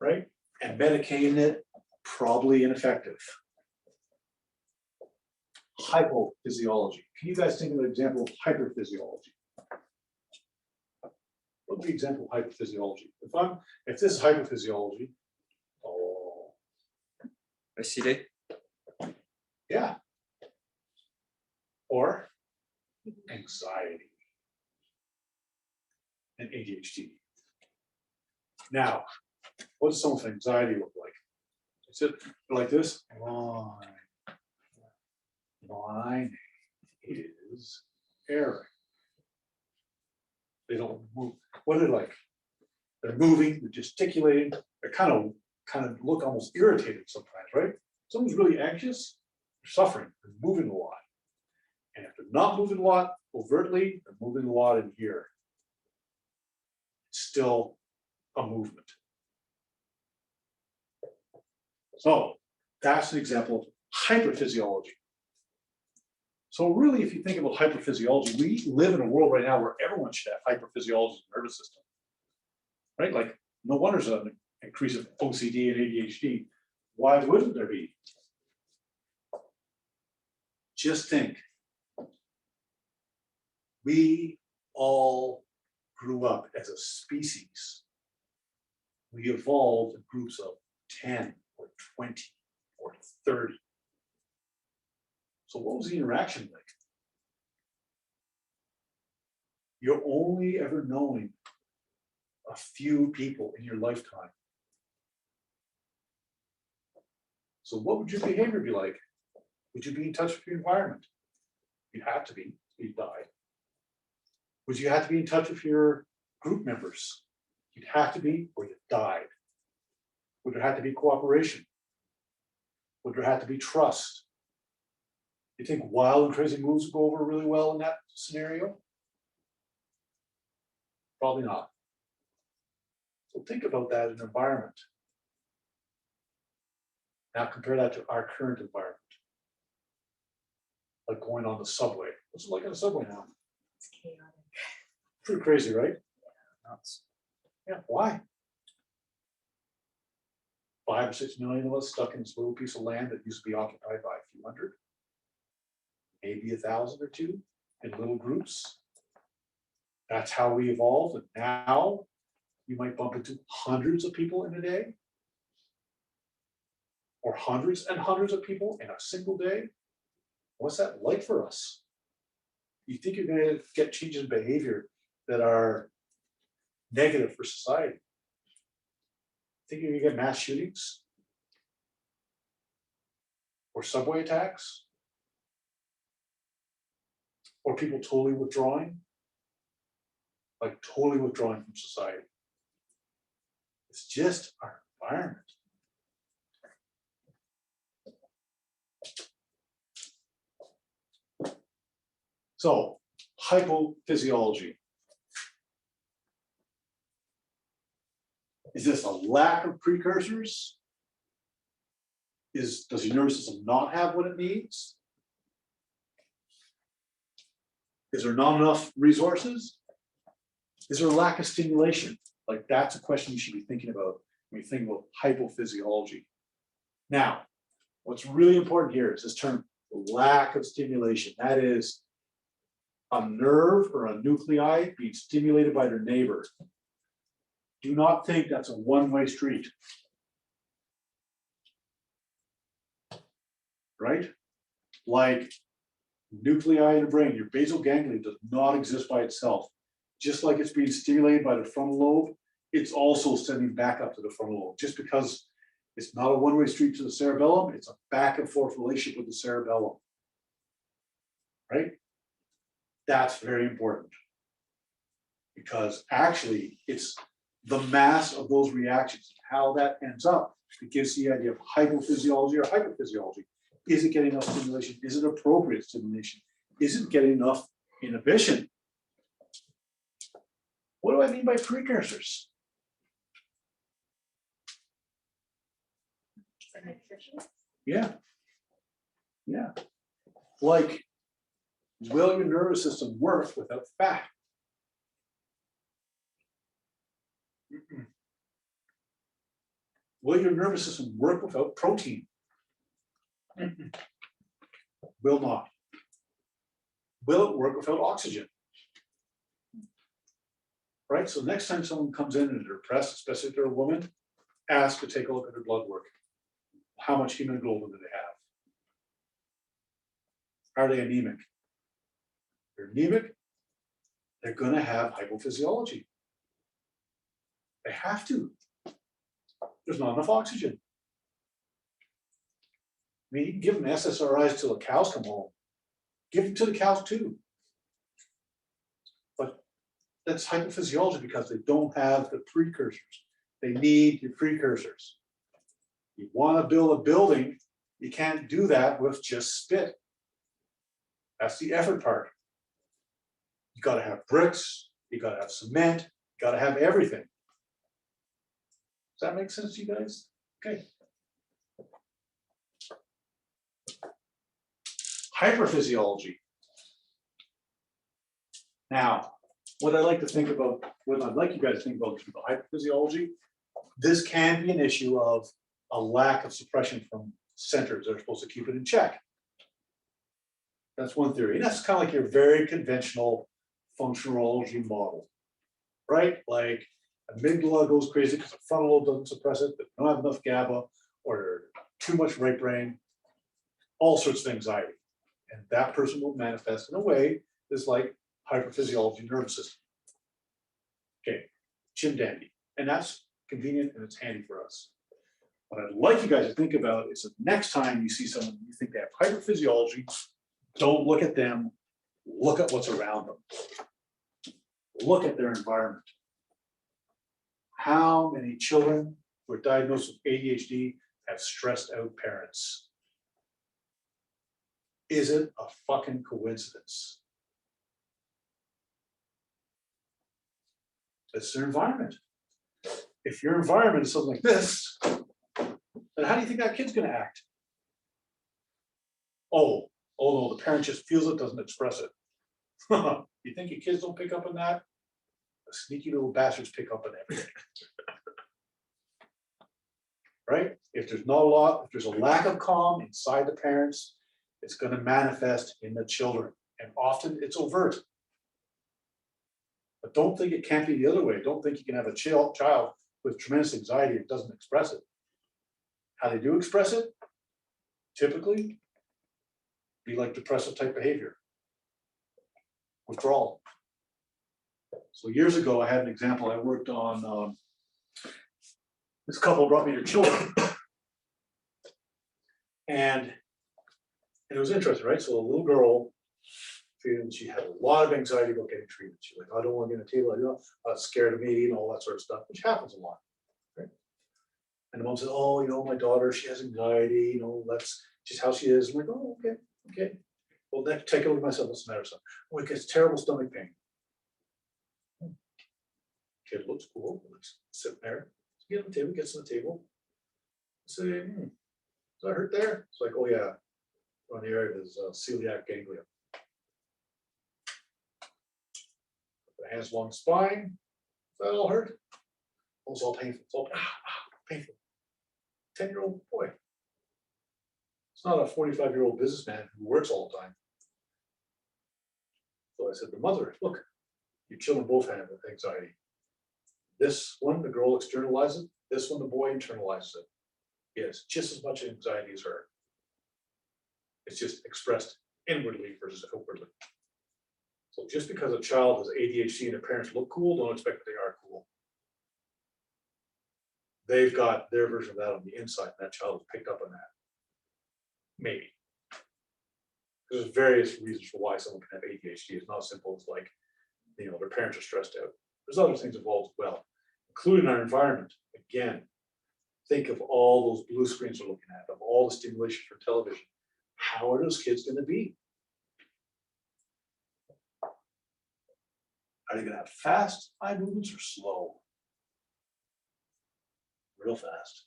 right? And medicating it, probably ineffective. Hypophysiology. Can you guys think of an example of hyperphysiology? What would be an example of hyperphysiology? If this is hyperphysiology, oh, OCD? yeah. Or anxiety and ADHD. Now, what does someone with anxiety look like? Is it like this? Line is airing. They don't move. What are they like? They're moving, they're gesticulating, they're kind of look almost irritated sometimes, right? Someone's really anxious, they're suffering, they're moving a lot. And if they're not moving a lot overtly, they're moving a lot in here. It's still a movement. So that's an example of hyperphysiology. So really, if you think about hyperphysiology, we live in a world right now where everyone should have hyperphysiology in the nervous system. Right? Like, no wonder there's an increase of OCD and ADHD. Why wouldn't there be? Just think. We all grew up as a species. We evolved in groups of 10 or 20 or 30. So what was the interaction like? You're only ever knowing a few people in your lifetime. So what would your behavior be like? Would you be in touch with your environment? You'd have to be, you'd die. Would you have to be in touch with your group members? You'd have to be, or you died. Would there have to be cooperation? Would there have to be trust? You think wild and crazy moves would go over really well in that scenario? Probably not. So think about that in environment. Now compare that to our current environment. Like going on the subway. What's it like on the subway now? It's chaotic. Pretty crazy, right? Nuts. Yeah, why? 5 or 6 million of us stuck in this little piece of land that used to be occupied by a few hundred. Maybe 1,000 or 2 in little groups. That's how we evolved. And now you might bump into hundreds of people in a day. Or hundreds and hundreds of people in a single day. What's that like for us? You think you're going to get changes in behavior that are negative for society? Think you're going to get mass shootings? Or subway attacks? Or people totally withdrawing? Like totally withdrawing from society. It's just our environment. So, hypophysiology. Is this a lack of precursors? Does your nervous system not have what it needs? Is there not enough resources? Is there a lack of stimulation? Like that's a question you should be thinking about when you think about hypophysiology. Now, what's really important here is this term, lack of stimulation. That is a nerve or a nuclei being stimulated by their neighbor. Do not think that's a one-way street. Right? Like nuclei in the brain, your basal ganglia does not exist by itself. Just like it's being stimulated by the frontal lobe, it's also sending back up to the frontal lobe. Just because it's not a one-way street to the cerebellum, it's a back and forth relationship with the cerebellum. Right? That's very important. Because actually, it's the mass of those reactions, how that ends up. It gives the idea of hypophysiology or hyperphysiology. Is it getting enough stimulation? Is it appropriate stimulation? Is it getting enough inhibition? What do I mean by precursors? Yeah. Yeah. Like, will your nervous system work without fat? Will your nervous system work without protein? Will not. Will it work without oxygen? Right, so next time someone comes in and they're depressed, especially if they're a woman, ask to take a look at their blood work. How much hemoglobin do they have? Are they anemic? If they're anemic, they're gonna have hypophysiology. They have to. There's not enough oxygen. I mean, you can give them SSRIs till the cows come home. Give them to the cows too. But that's hypophysiology because they don't have the precursors. They need your precursors. You want to build a building, you can't do that with just spit. That's the effort part. You got to have bricks, you got to have cement, you got to have everything. Does that make sense to you guys? Okay. Hyperphysiology. Now, what I like to think about, what I'd like you guys to think about hyperphysiology, this can be an issue of a lack of suppression from centers that are supposed to keep it in check. That's one theory. And that's kind of like your very conventional functionalology model, right? Like amygdala goes crazy because the frontal lobe doesn't suppress it, but don't have enough GABA or too much right brain, all sorts of anxiety. And that person will manifest in a way that's like hyperphysiology nervous system. Okay, chim dandy. And that's convenient and it's handy for us. What I'd like you guys to think about is the next time you see someone you think they have hyperphysiology, don't look at them, look at what's around them. Look at their environment. How many children who are diagnosed with ADHD have stressed out parents? Is it a fucking coincidence? It's their environment. If your environment is something like this, then how do you think that kid's gonna act? Oh no, the parent just feels it, doesn't express it. You think your kids don't pick up on that? The sneaky little bastards pick up on everything. Right? If there's not a lot, if there's a lack of calm inside the parents, it's going to manifest in the children. And often it's But don't think it can't be the other way. Don't think you can have a child with tremendous anxiety that doesn't express it. How they do express it, typically, be like depressive type behavior. Withdrawal. So years ago, I had an example. I worked on, this couple brought me their children. And it was interesting, right? So a little girl, she had a lot of anxiety about getting treated. She's like, I don't want to get on the table. I don't, I'm scared of me, and all that sort of stuff, which happens a lot. Right? And the mom said, oh, my daughter, she has anxiety, that's just how she is. I'm like, oh, okay. Well, then take a look at myself, what's the matter, son? Oh, it gets terrible stomach pain. Kid looks cool, sitting there. Get on the table, gets on the table. I say, does that hurt there? It's like, oh yeah, on the area of his celiac ganglia. The hands along the spine. Does that all hurt? Oh, it's all painful. It's all painful. 10-year-old boy. It's not a 45-year-old businessman who works all the time. So I said to the mother, look, your children both have anxiety. This one, the girl externalizes it. This one, the boy internalizes it. He has just as much anxiety as her. It's just expressed inwardly versus outwardly. So just because a child has ADHD and their parents look cool, don't expect that they are cool. They've got their version of that on the inside, and that child has picked up on that. Maybe. There's various reasons for why someone can have ADHD. It's not as simple as like, their parents are stressed out. There's other things involved as well, including our environment. Again, think of all those blue screens we're looking at, of all the stimulation for television. How are those kids going to be? Are they going to have fast eye movements or slow? Real fast.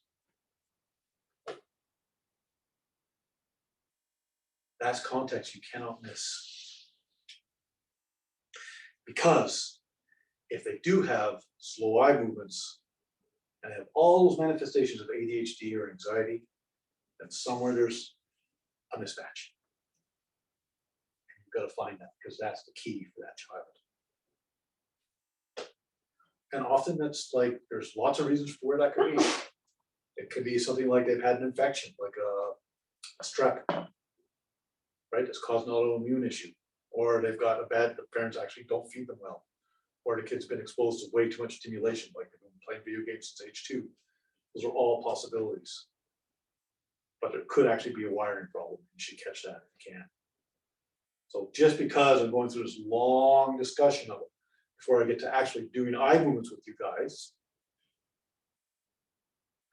That's context you cannot miss. Because if they do have slow eye movements, and have all those manifestations of ADHD or anxiety, then somewhere there's a mismatch. You've got to find that, because that's the key for that child. And often that's like, there's lots of reasons for where that could be. It could be something like they've had an infection, like a strep, right? That's caused an autoimmune issue. Or they've got the parents actually don't feed them well. Or the kid's been exposed to way too much stimulation, like they've been playing video games since age 2. Those are all possibilities. But there could actually be a wiring problem. You should catch that if you can. So just because I'm going through this long discussion of it, before I get to actually doing eye movements with you guys,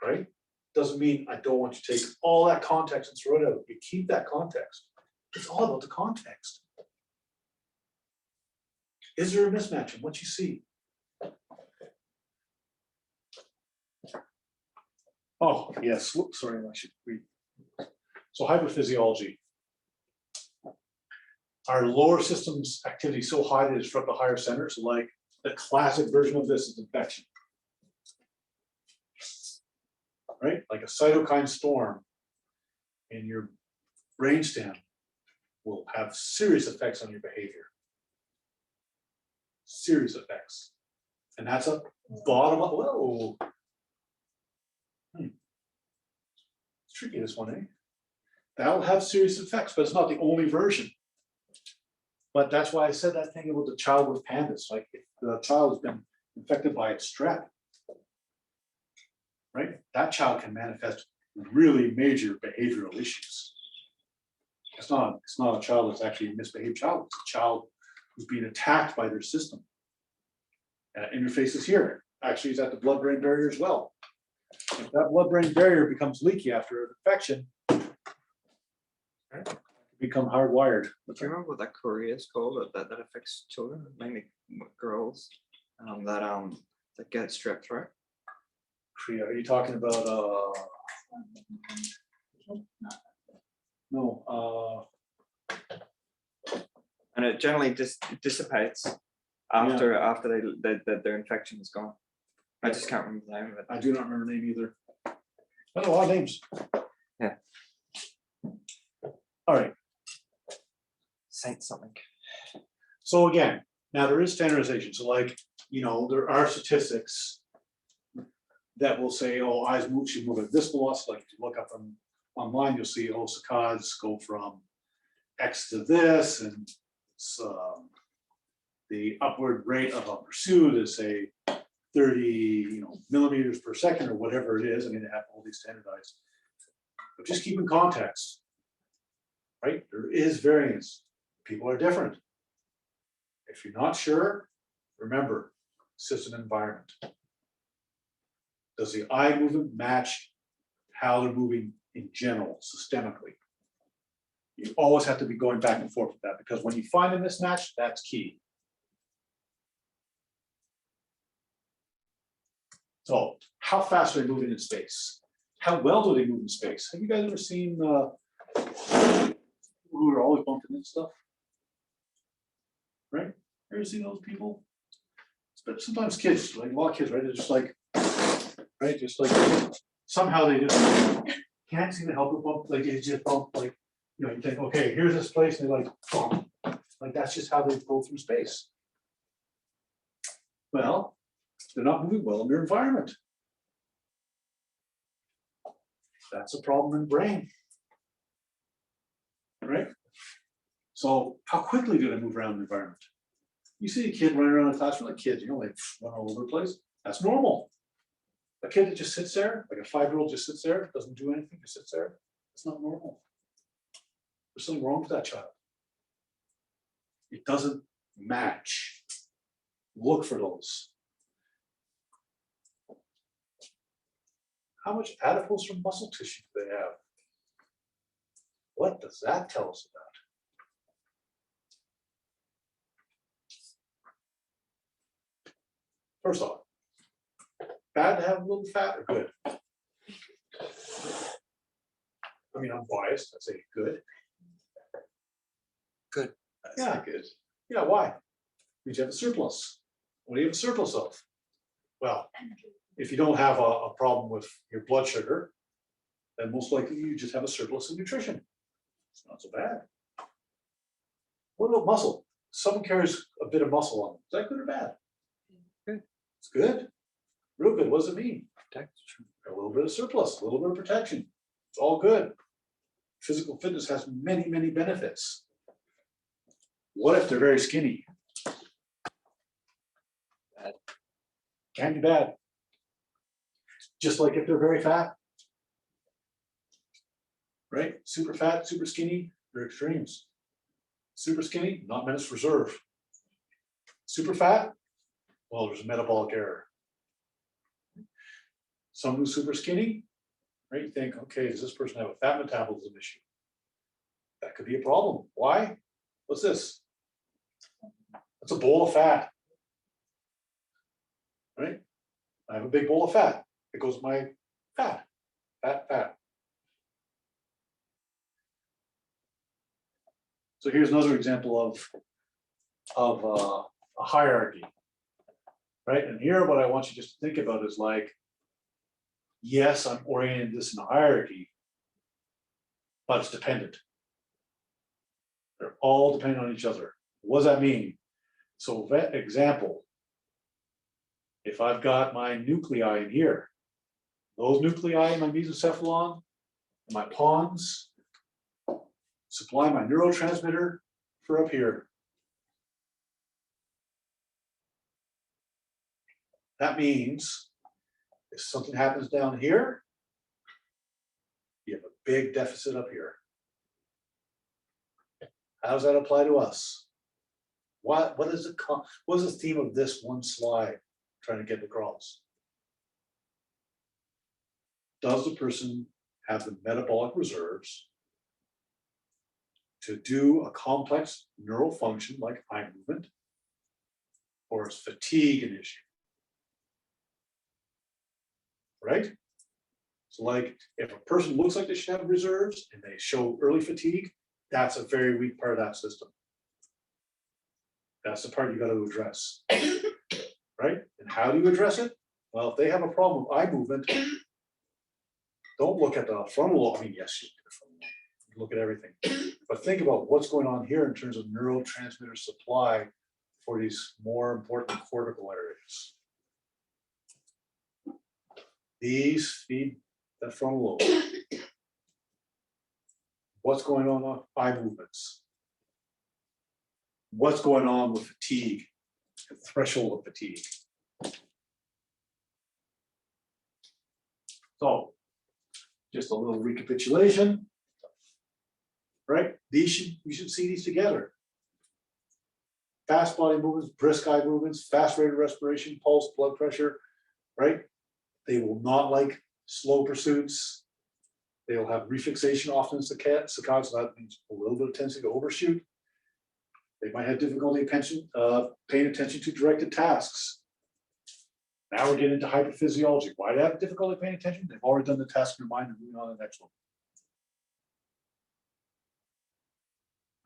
right? Doesn't mean I don't want you to take all that context and throw it out. You keep that context. It's all about the context. Is there a mismatch in what you see? Oh, yes, whoops, sorry, I should read. So hyperphysiology. Our lower systems activity so high that it's from the higher center. So like the classic version of this is infection. Right? Like a cytokine storm in your brainstem will have serious effects on your behavior. Serious effects. And that's a bottom up. Whoa. It's tricky, this one, eh? That'll have serious effects, but it's not the only version. But that's why I said that thing about the child with pandas. Like if the child has been infected by a strep, right? That child can manifest really major behavioral issues. It's not a child that's actually a misbehaved child. It's a child who's being attacked by their system. And it interfaces here. Actually, it's at the blood-brain barrier as well. If that blood-brain barrier becomes leaky after an infection, right, it become hardwired. Do you remember what that Korea is called that affects children, mainly girls, that get strep throat? Korea, are you talking about no, And it generally dissipates after their infection is gone. I just can't remember the name of it. I do not remember the name either. I know a lot of names. Yeah. All right. Saint something. So again, now there is standardization. So like, you know, there are statistics that will say, oh, eyes move, should move at this velocity. Like if you look up online, you'll see, oh, saccades go from X to this, and the upward rate of a pursuit is say 30 millimeters per second or whatever it is. I mean, they have all these standardized. But just keep in context, right? There is variance. People are different. If you're not sure, remember, system environment. Does the eye movement match how they're moving in general, systemically? You always have to be going back and forth with that, because when you find a mismatch, that's key. So how fast are they moving in space? How well do they move in space? Have you guys ever seen who are always bumping into stuff? Right? Ever seen those people? But sometimes kids, like a lot of kids, right? They're just like, right? Just like somehow they just can't seem to help it bump. Like they just bump, like, you think, okay, here's this place, and they're like, bump. Like that's just how they go through space. Well, they're not moving well in their environment. That's a problem in the brain. Right? So how quickly do they move around the environment? You see a kid running around a classroom, like kids, like run all over the place. That's normal. A kid that just sits there, like a 5-year-old just sits there, doesn't do anything, just sits there, it's not normal. There's something wrong with that child. It doesn't match. Look for those. How much adipose or muscle tissue do they have? What does that tell us about? First off, bad to have a little fat or good? I mean, I'm biased, I say good. Good. Yeah, good. Yeah, why? Because you have a surplus. What do you have a surplus of? Well, If you don't have a problem with your blood sugar, then most likely you just have a surplus in nutrition. It's not so bad. What about muscle? Someone carries a bit of muscle on them. Is that good or bad? Good. It's good. Real good. What does it mean? That's A little bit of surplus, a little bit of protection. It's all good. Physical fitness has many, many benefits. What if they're very skinny? Bad. Can be bad. Just like if they're very fat. Right? Super fat, super skinny, they're extremes. Super skinny, not meant as reserve. Super fat, well, there's a metabolic error. Someone who's super skinny, right? You think, okay, does this person have a fat metabolism issue? That could be a problem. Why? What's this? That's a bowl of fat. Right? I have a big bowl of fat. It goes my fat, fat. So here's another example of a hierarchy, right? And here, what I want you just to think about is like, yes, I'm orienting this in a hierarchy, but it's dependent. They're all dependent on each other. What does that mean? So, example, if I've got my nuclei in here, those nuclei in my mesocephalon, and my pons, supply my neurotransmitter for up here. That means if something happens down here, you have a big deficit up here. How does that apply to us? What is the theme of this one slide trying to get across? Does the person have the metabolic reserves to do a complex neural function like eye movement, or is fatigue an issue? Right? So like if a person looks like they should have reserves and they show early fatigue, that's a very weak part of that system. That's the part you got to address. Right? And how do you address it? Well, if they have a problem with eye movement, don't look at the frontal lobe. I mean, yes, you look at everything. But think about what's going on here in terms of neurotransmitter supply for these more important cortical areas. These feed that frontal lobe. What's going on with eye movements? What's going on with fatigue, the threshold of fatigue? So, just a little recapitulation, right? You should see these together. Fast body movements, brisk eye movements, fast rate of respiration, pulse, blood pressure, right? They will not like slow pursuits. They'll have refixation often in saccades, so that means a little bit of tendency to overshoot. They might have difficulty paying attention to directed tasks. Now we're getting into hyperphysiology. Why do they have difficulty paying attention? They've already done the task in their mind and moving on to the next one.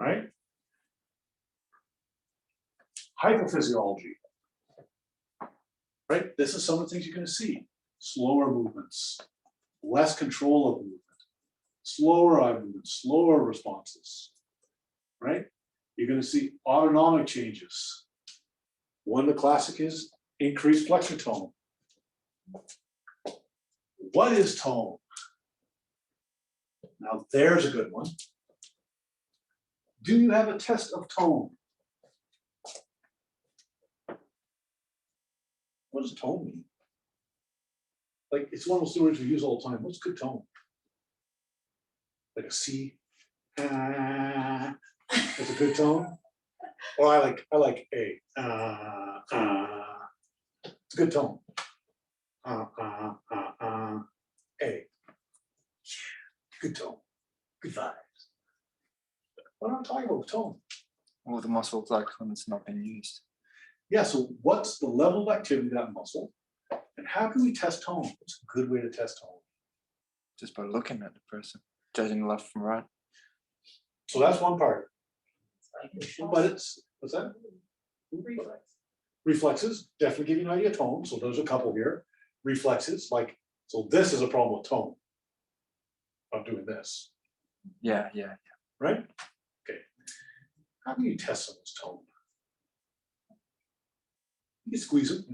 Right? Hypophysiology. Right? This is some of the things you're going to see. Slower movements, less control of movement, slower eye movement, slower responses. Right? You're going to see autonomic changes. One of the classic is increased flexor tone. What is tone? Now there's a good one. Do you have a test of tone? What does tone mean? Like, it's one of those words we use all the time. What's good tone? Like a C. That's a good tone. Or I like A. It's a good tone. A. Good tone. Good vibes. What am I talking about with tone? all the muscles like when it's not being used. Yeah, so what's the level of activity of that muscle? And how can we test tone? What's a good way to test tone? Just by looking at the person, judging left from right. So that's one part. But it's, what's that? Reflex. Reflexes definitely give you an idea of tone. So there's a couple here. reflexes, like, so this is a problem with tone. I'm doing this, Yeah. right? Okay. How do you test someone's tone? You can squeeze it.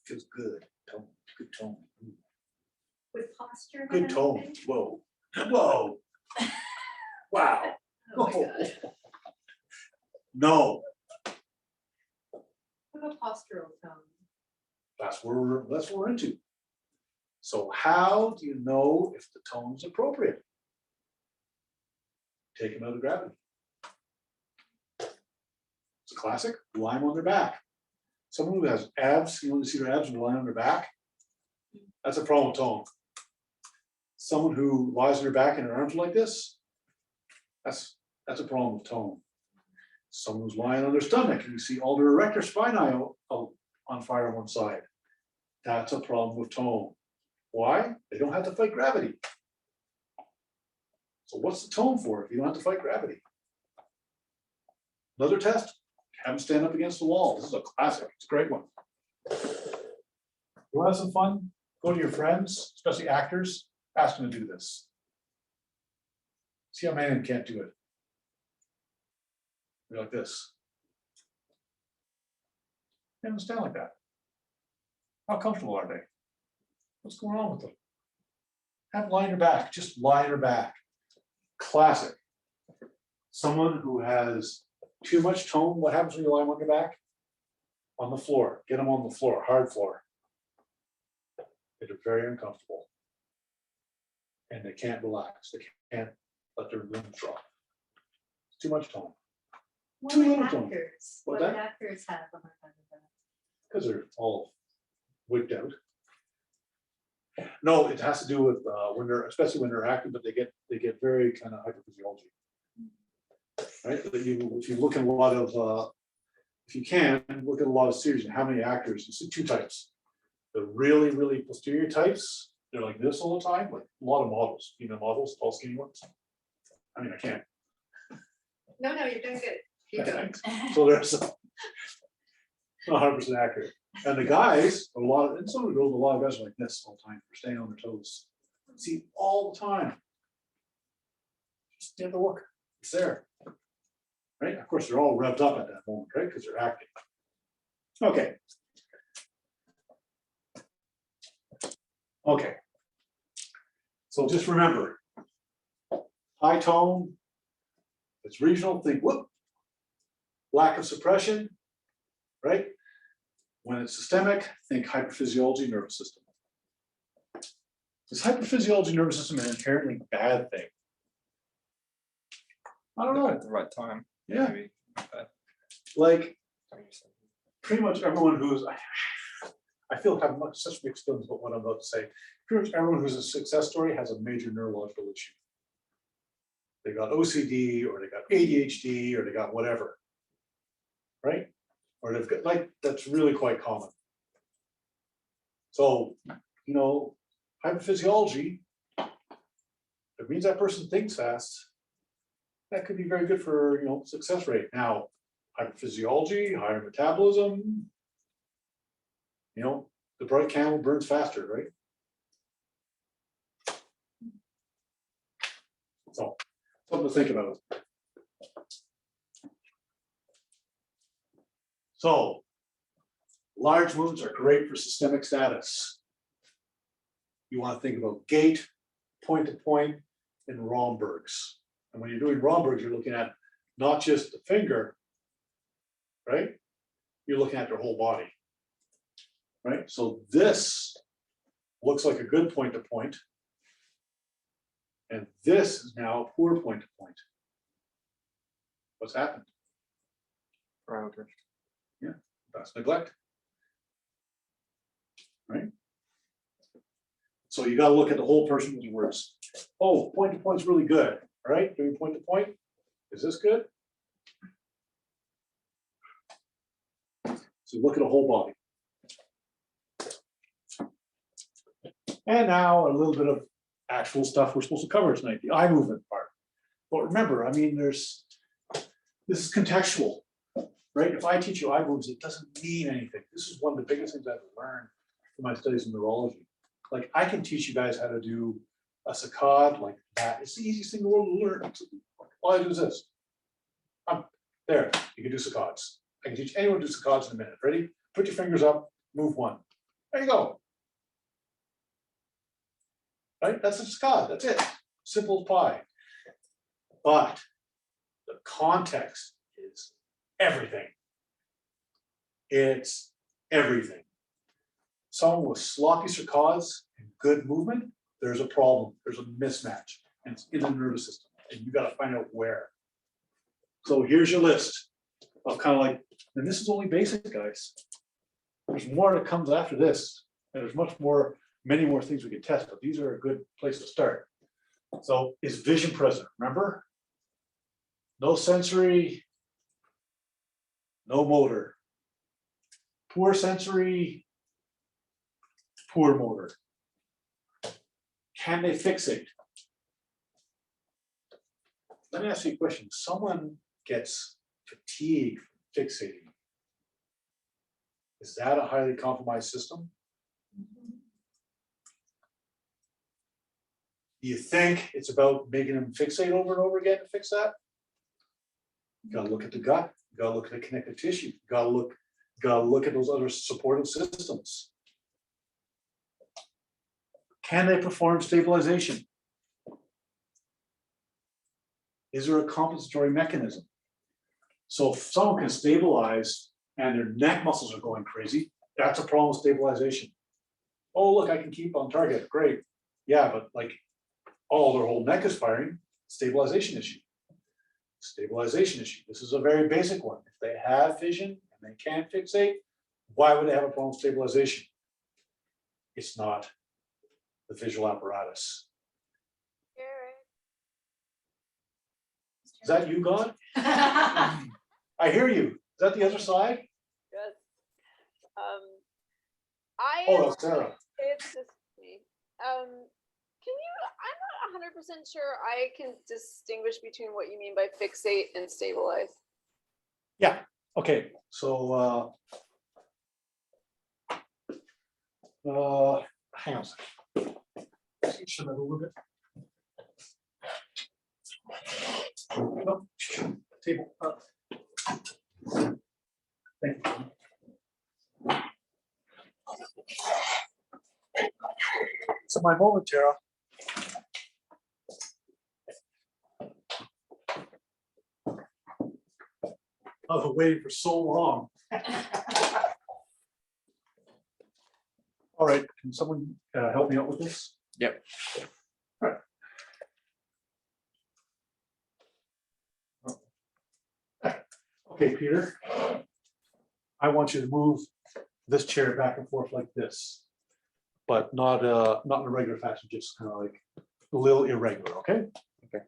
Feels good. Tone, good tone. Would posture? Good have tone. anything? Whoa. Whoa. Wow. Oh my God. No, What about postural tone? that's what we're into. So how do you know if the tone's appropriate? Take them out of gravity. It's a classic, lie them on their back. Someone who has abs, you want to see their abs and lie on their back? That's a problem with tone. Someone who lies on their back and their arms are like this, that's a problem with tone. Someone who's lying on their stomach and you see all their erector spinae out on fire on one side. That's a problem with tone. Why? They don't have to fight gravity. So what's the tone for if you don't have to fight gravity? Another test, have them stand up against the wall. This is a classic, it's a great one. You want to have some fun? Go to your friends, especially actors, ask them to do this. See how many of them can't do it. Be like this. They don't stand like that. How comfortable are they? What's going on with them? Have them lie on your back, just lie on your back. Classic. Someone who has too much tone, what happens when you lie them on your back? On the floor, get them on the floor, hard floor. They're very uncomfortable. And they can't relax, they can't let their limbs drop. It's too much tone, What Too would little tone. actors, What what would that? actors have on their kind of that? because they're all wigged out. No, it has to do with when they're, especially when they're active, but they get very kind of hyperphysiology. Right, that if you look at a lot of, if you can, look at a lot of series and how many actors, you see two types. The really, really posterior types, they're like this all the time, like a lot of models, models, tall skinny ones. I mean, I can't. No, you're doing good. Keep going. Thanks. So there's not 100% accurate. And the guys, a lot of, and some of the girls, a lot of guys are like this all the time, they're staying on their toes. See, all the time. Just get the look, it's there. Right, of course, they're all revved up at that moment, right, because they're acting. Okay. Okay. So just remember, high tone, it's regional, think whoop. Lack of suppression, right? When it's systemic, think hyperphysiology, nervous system. Is hyperphysiology, nervous system an inherently bad thing? I don't know. At the right time. Yeah, Maybe. like pretty much everyone who's, I feel have much such mixed feelings about what I'm about to say. Pretty much everyone who's a success story has a major neurological issue. They got OCD or they got ADHD or they got whatever, right? Or they've got, like, that's really quite common. So, hyperphysiology, it means that person thinks fast. That could be very good for, success rate. Now, hyperphysiology, higher metabolism, the bright camel burns faster, right? So, something to think about. So, large wounds are great for systemic status. You want to think about gait, point to point, and Romberg's. And when you're doing Romberg's, you're looking at not just the finger, right? You're looking at their whole body, right? So this looks like a good point to point. And this is now a poor point to point. What's happened? Brow drift. That's neglect. Right? So you got to look at the whole person's words. Oh, point to point's really good. All right, doing point to point. Is this good? So look at the whole body. And now a little bit of actual stuff we're supposed to cover tonight, the eye movement part. But remember, I mean, this is contextual, right? If I teach you eye movements, it doesn't mean anything. This is one of the biggest things I've learned for my studies in neurology. Like, I can teach you guys how to do a saccade like that. It's the easiest thing in the world to learn. All I do is this. There, you can do saccades. I can teach anyone to do saccades in a minute. Ready? Put your fingers up, move one. There you go. Right? That's a saccade. That's it. Simple as pie. But the context is everything. It's everything. Someone with sloppy saccades and good movement, there's a problem. There's a mismatch. And it's in the nervous system. And you got to find out where. So here's your list of kind of like, and this is only basic, guys. There's more that comes after this. And there's much more, many more things we can test, but these are a good place to start. So is vision present? Remember? No sensory, no motor. Poor sensory, poor motor. Can they fixate? Let me ask you a question. Someone gets fatigued from fixating. Is that a highly compromised system? Do you think it's about making them fixate over and over again to fix that? You gotta look at the gut, you gotta look at the connective tissue, you gotta look at those other supportive systems. Can they perform stabilization? Is there a compensatory mechanism? So if someone can stabilize and their neck muscles are going crazy, that's a problem with stabilization. Oh, look, I can keep on target, great. Yeah, but like, oh, their whole neck is firing, stabilization issue. Stabilization issue. This is a very basic one. If they have vision and they can't fixate, why would they have a problem with stabilization? It's not the visual apparatus. Is that you, God? I hear you. Is that the other side? Yes. Oh, that's Sarah. It's just me. Can you, I'm not 100% sure I can distinguish between what you mean by fixate and stabilize. Yeah, okay, so hang on a second. Should I move a little bit? No, table up. Thank you. So my moment, Tara. I've been waiting for so long. All right, can someone help me out with this? Yep. All right. Okay, Peter. I want you to move this chair back and forth like this, but not in a regular fashion, just kind of like a little irregular, okay? Okay.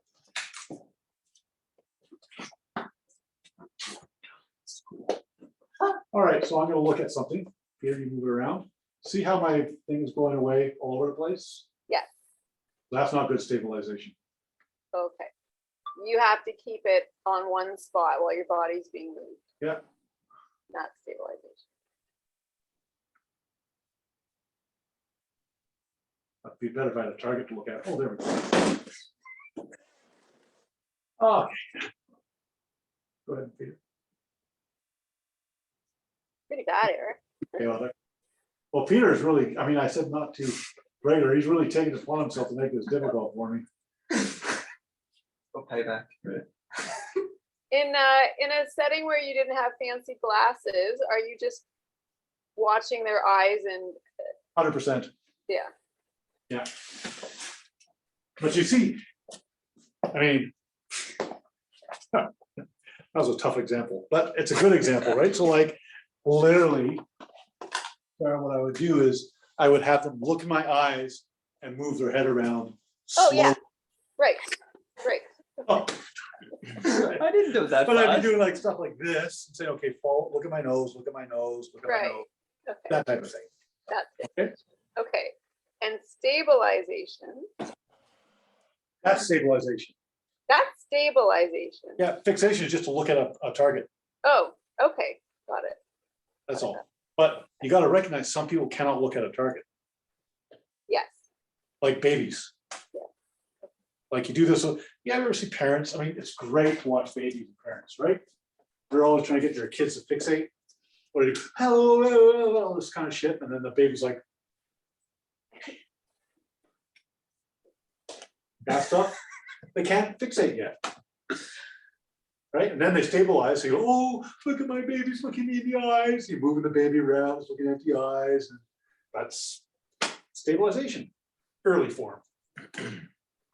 All right, so I'm gonna look at something. Peter, you move it around. See how my thing is going away all over the place? Yes. That's not good stabilization. Okay. You have to keep it on one spot while your body's being moved. Yeah. Not stabilization. It'd be better if I had a target to look at. Oh, there we go. Okay. Go ahead, Peter. Pretty bad, Eric. Okay, well, Peter is really, I mean, I said not too regular. He's really taking it upon himself to make this difficult for me. For payback. In a setting where you didn't have fancy glasses, are you just watching their eyes and 100%. yeah. Yeah. But you see, I mean, that was a tough example, but it's a good example, right? So like literally, what I would do is I would have them look in my eyes and move their head around. Oh, yeah. slowly. Right. Right. Oh. I didn't do that. But I'd fast. be doing like stuff like this and say, okay, follow, look at my nose, look at my nose, look at Right. my nose, Okay. that type of thing. That's it. Okay. Okay. And stabilization. That's stabilization. That's stabilization. Yeah, fixation is just to look at a target. Oh, okay. Got it. That's all. But you gotta recognize some people cannot look at a target, Yes. like babies. Like you do this, you ever see parents, I mean, it's great to watch babies and parents, right? They're always trying to get their kids to fixate. What do they do? Hello, all this kind of shit, and then the baby's like. That stuff, they can't fixate yet. Right, and then they stabilize, so you go, oh, look at my baby's looking me in the eyes, you're moving the baby around, it's looking at the eyes, and that's stabilization, early form.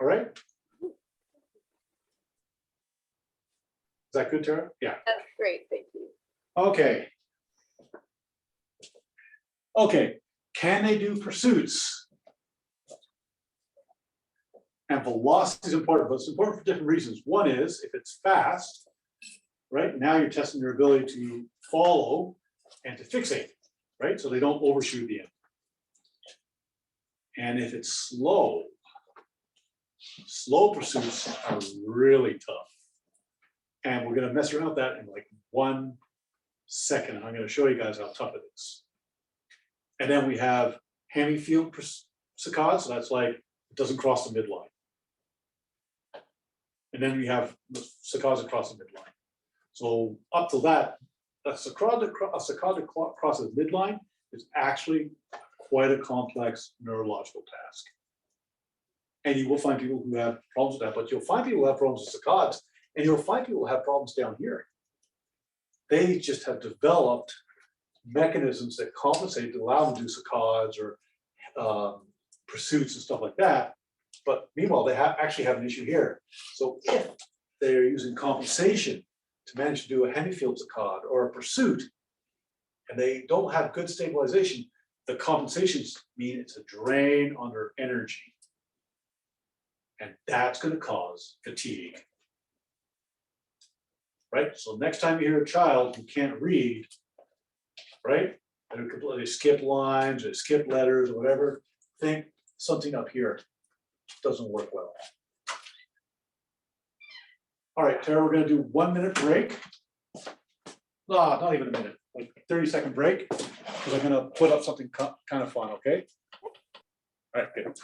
All right? Is that good, Tara? Yeah, That's great, thank you. okay. Okay, can they do pursuits? And velocity is important, but it's important for different reasons. One is if it's fast, right? Now you're testing your ability to follow and to fixate, right? So they don't overshoot the end. And if it's slow, slow pursuits are really tough. And we're gonna mess around with that in like 1 second. I'm gonna show you guys how tough it is. And then we have hemifield saccades, so that's like, it doesn't cross the midline. And then we have the saccades across the midline. So up to that, a saccade that crosses midline is actually quite a complex neurological task. And you will find people who have problems with that, but you'll find people who have problems with saccades, and you'll find people who have problems down here. They just have developed mechanisms that compensate to allow them to do saccades or pursuits and stuff like that. But meanwhile, they actually have an issue here. So if they're using compensation to manage to do a hemifield saccade or a pursuit, and they don't have good stabilization, the compensations mean it's a drain on their energy. And that's going to cause fatigue. Right? So next time you hear a child who can't read, right? They skip lines, or skip letters, or whatever, think something up here doesn't work well. All right, Tara, we're gonna do 1 minute break. No, not even a minute, like 30-second break, because I'm gonna put up something kind of fun, okay? All right, good.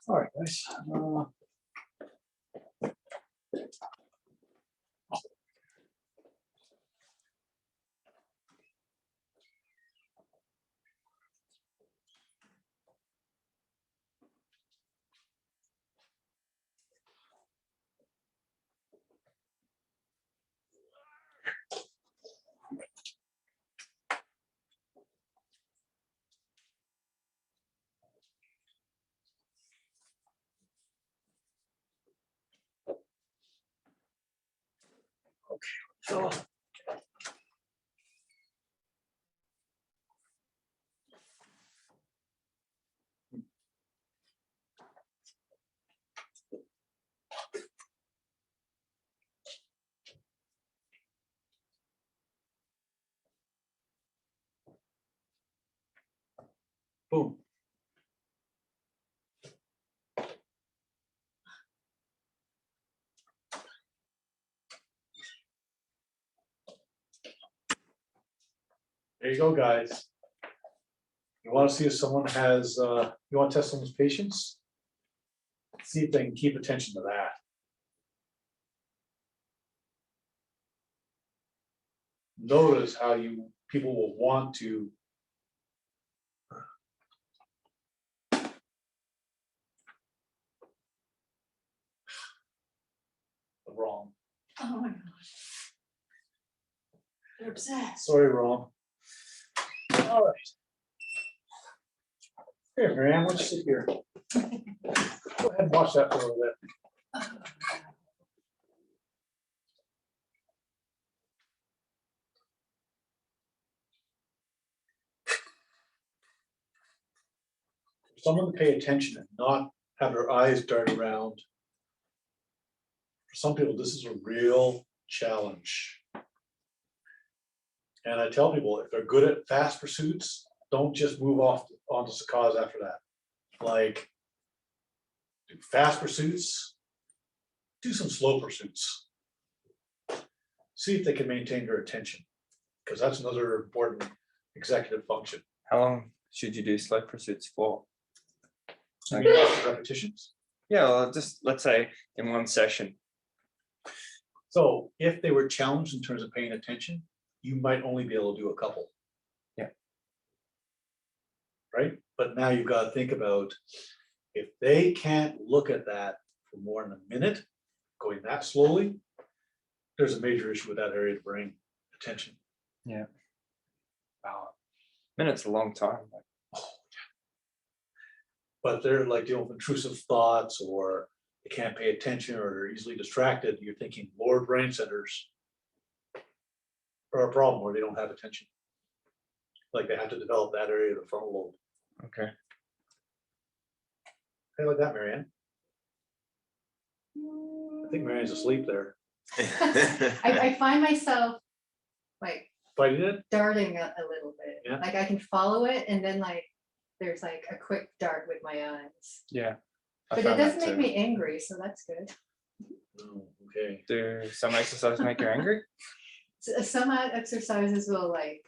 All right, guys. So. Boom. There you go, guys. You want to see if someone has, you want to test someone's patience? See if they can keep attention to that. Notice how people will want to wrong. Oh my gosh. They're obsessed. Sorry, wrong. All right. Here, Marianne, why don't you sit here? Go ahead and watch that for a little bit. For someone to pay attention and not have their eyes dart around. For some people, this is a real challenge. And I tell people, if they're good at fast pursuits, don't just move off onto saccades after that. Like, do fast pursuits, do some slow pursuits. See if they can maintain their attention. because that's another important executive function. How long should you do slow pursuits for? I mean, lots of repetitions. Yeah, well, just let's say in one session. So if they were challenged in terms of paying attention, you might only be able to do a couple. Yeah. Right? But now you've got to think about if they can't look at that for more than a minute, going that slowly, there's a major issue with that area of the brain, attention. Yeah. Wow. Minute's a long time. But they're like dealing with intrusive thoughts, or they can't pay attention, or they're easily distracted. You're thinking lower brain centers are a problem where they don't have attention. Like they have to develop that area of the frontal lobe. Okay. How like that, Marianne? I think Marianne's asleep there. I find myself like Fighting it? darting a little bit. Yeah. Like I can follow it and then like there's like a quick dart with my eyes. Yeah. I But it found that doesn't make too. me angry, so that's good. Oh, okay. Do some exercises make you angry? Some exercises will like,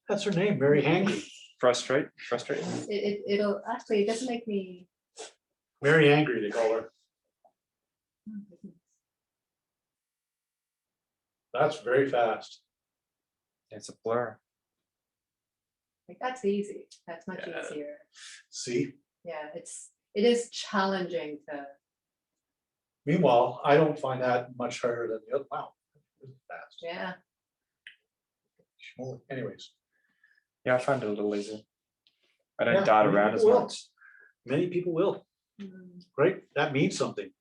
That's her name, Mary Hangry. Frustrate? it'll, actually, it doesn't make me. Mary Angry, they call her. Oh, goodness. That's very fast. It's a blur. Like, that's easy. That's much Yeah. easier. See? Yeah, it is challenging to, Meanwhile, I don't find that much harder than the other. Wow. this is Fast. yeah. Well, anyways, Yeah, I find it a little easier. I don't Yeah, dart many around as people will. much. many people will, Mm. right? That means something.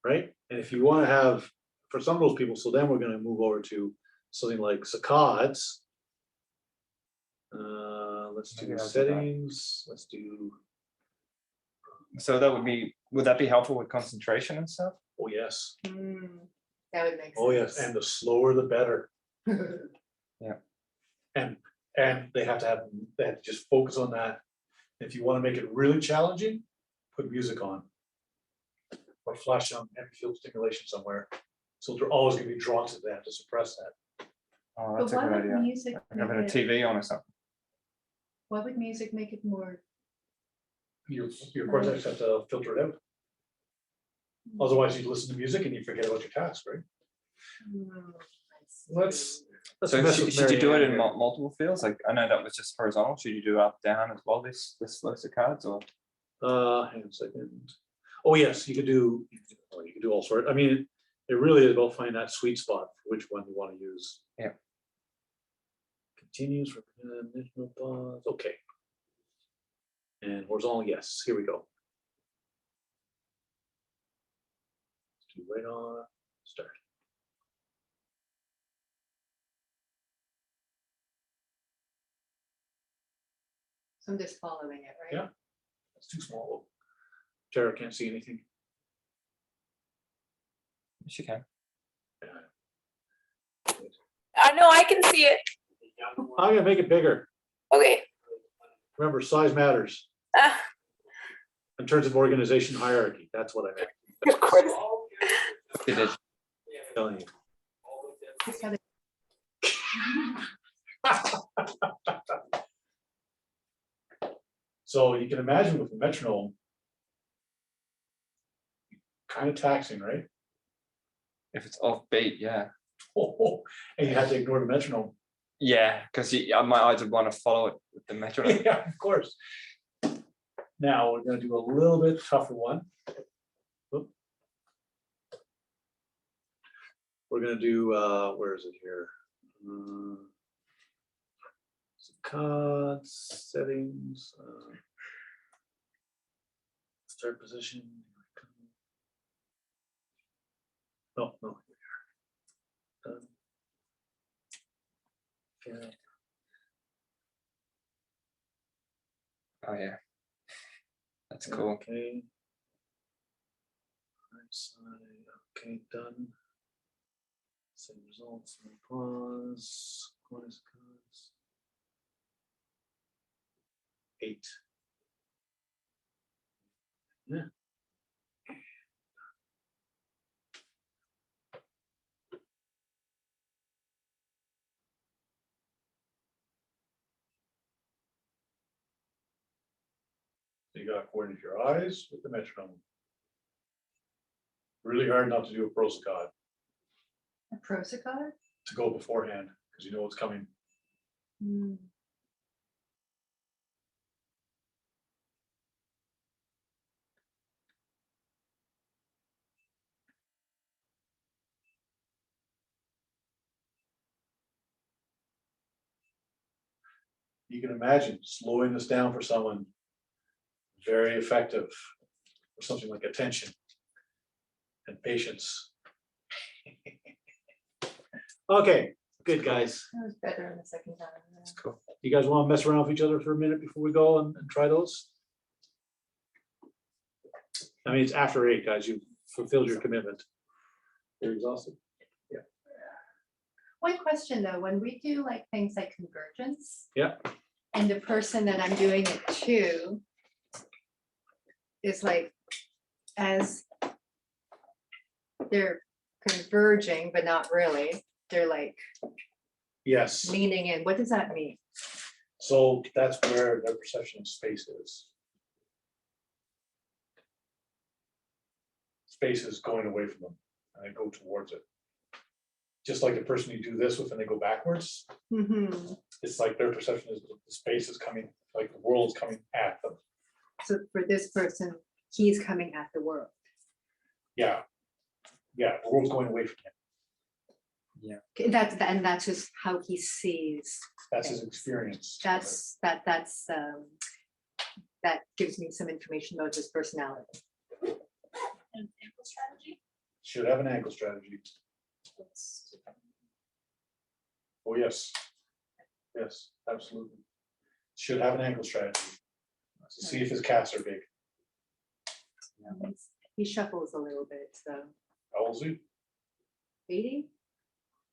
Right? And if you want to have, for some of those people, so then we're going to move over to something like saccades. Let's Maybe do I'll do that. settings. Let's do, So would that be helpful with concentration and stuff? oh yes, Mm, that would make sense. oh yes, and the slower the better. And they have to just focus on that. If you want to make it really challenging, put music on. Or flash on heavy field stimulation somewhere. So they're always gonna be drawn to, they have to suppress that. Oh, But that's a why good would idea. music Like having a make it, TV on or something. why would music make it more? Your cortex have to filter it out. Otherwise you listen to music and you forget about your task, right? Mm, I see. Let's So mess should, with should you do it Mary in Ann here. multiple fields? Like I know that was just horizontal. Should you do up, down as well? This list of cards or Hang on a second. Oh, yes, you could do all sorts. I mean, it really is about finding that sweet spot, for which one you want to use. Yeah. Continues for initial pause, okay. And horizontal, yes, here we go. Let's do right on, start. So I'm just following it, right? Yeah. It's too small. Tara can't see anything. yes, you can. No, I can see it. I'm gonna make it bigger. Okay. Remember, size matters Ah, in terms of organization hierarchy. That's what I meant. of course. Did it? Telling you. Just gotta- So you can imagine with the metronome, kind of taxing, right? If it's off beat, yeah. And you have to ignore the metronome. Yeah, because my eyes would want to follow it with the metronome. Yeah, of course. Now, we're gonna do a little bit tougher one. Oop. We're gonna do, where is it here? Cards, settings, start position. No, no. Done. Okay. Oh yeah, that's cool. Okay. Right side, okay, done. Save results, and pause, close cards. 8. Yeah. you gotta coordinate your eyes with the metronome. Really hard not to do a prosecod, A prosecod? to go beforehand, because you know what's coming. Hmm. You can imagine slowing this down for someone, very effective, for something like attention and patience. Okay, good, guys. That was better in the second time. yeah. Cool. You guys want to mess around with each other for a minute before we go and try those? I mean, it's after 8, guys. You've fulfilled your commitment. You're exhausted. One question though, when we do like things like convergence. Yeah. And the person that I'm doing it to is like, as they're converging, but not really, they're like Yes, leaning in. What does that mean? so that's where their perception of space is. Space is going away from them, and they go towards it. Just like the person you do this with and they go backwards, Mhm. it's like their perception is the space is coming, like the world's coming at them. So for this person, he's coming at the world. Yeah. Yeah, the world's going away from him. Okay, that's just how he sees. That's his experience. That's that gives me some information about his personality. And ankle strategy. Should have an ankle strategy. Oh, yes. Yes, absolutely. Should have an ankle strategy. To see if his calves are big. He shuffles a little bit, so How old is he? 80?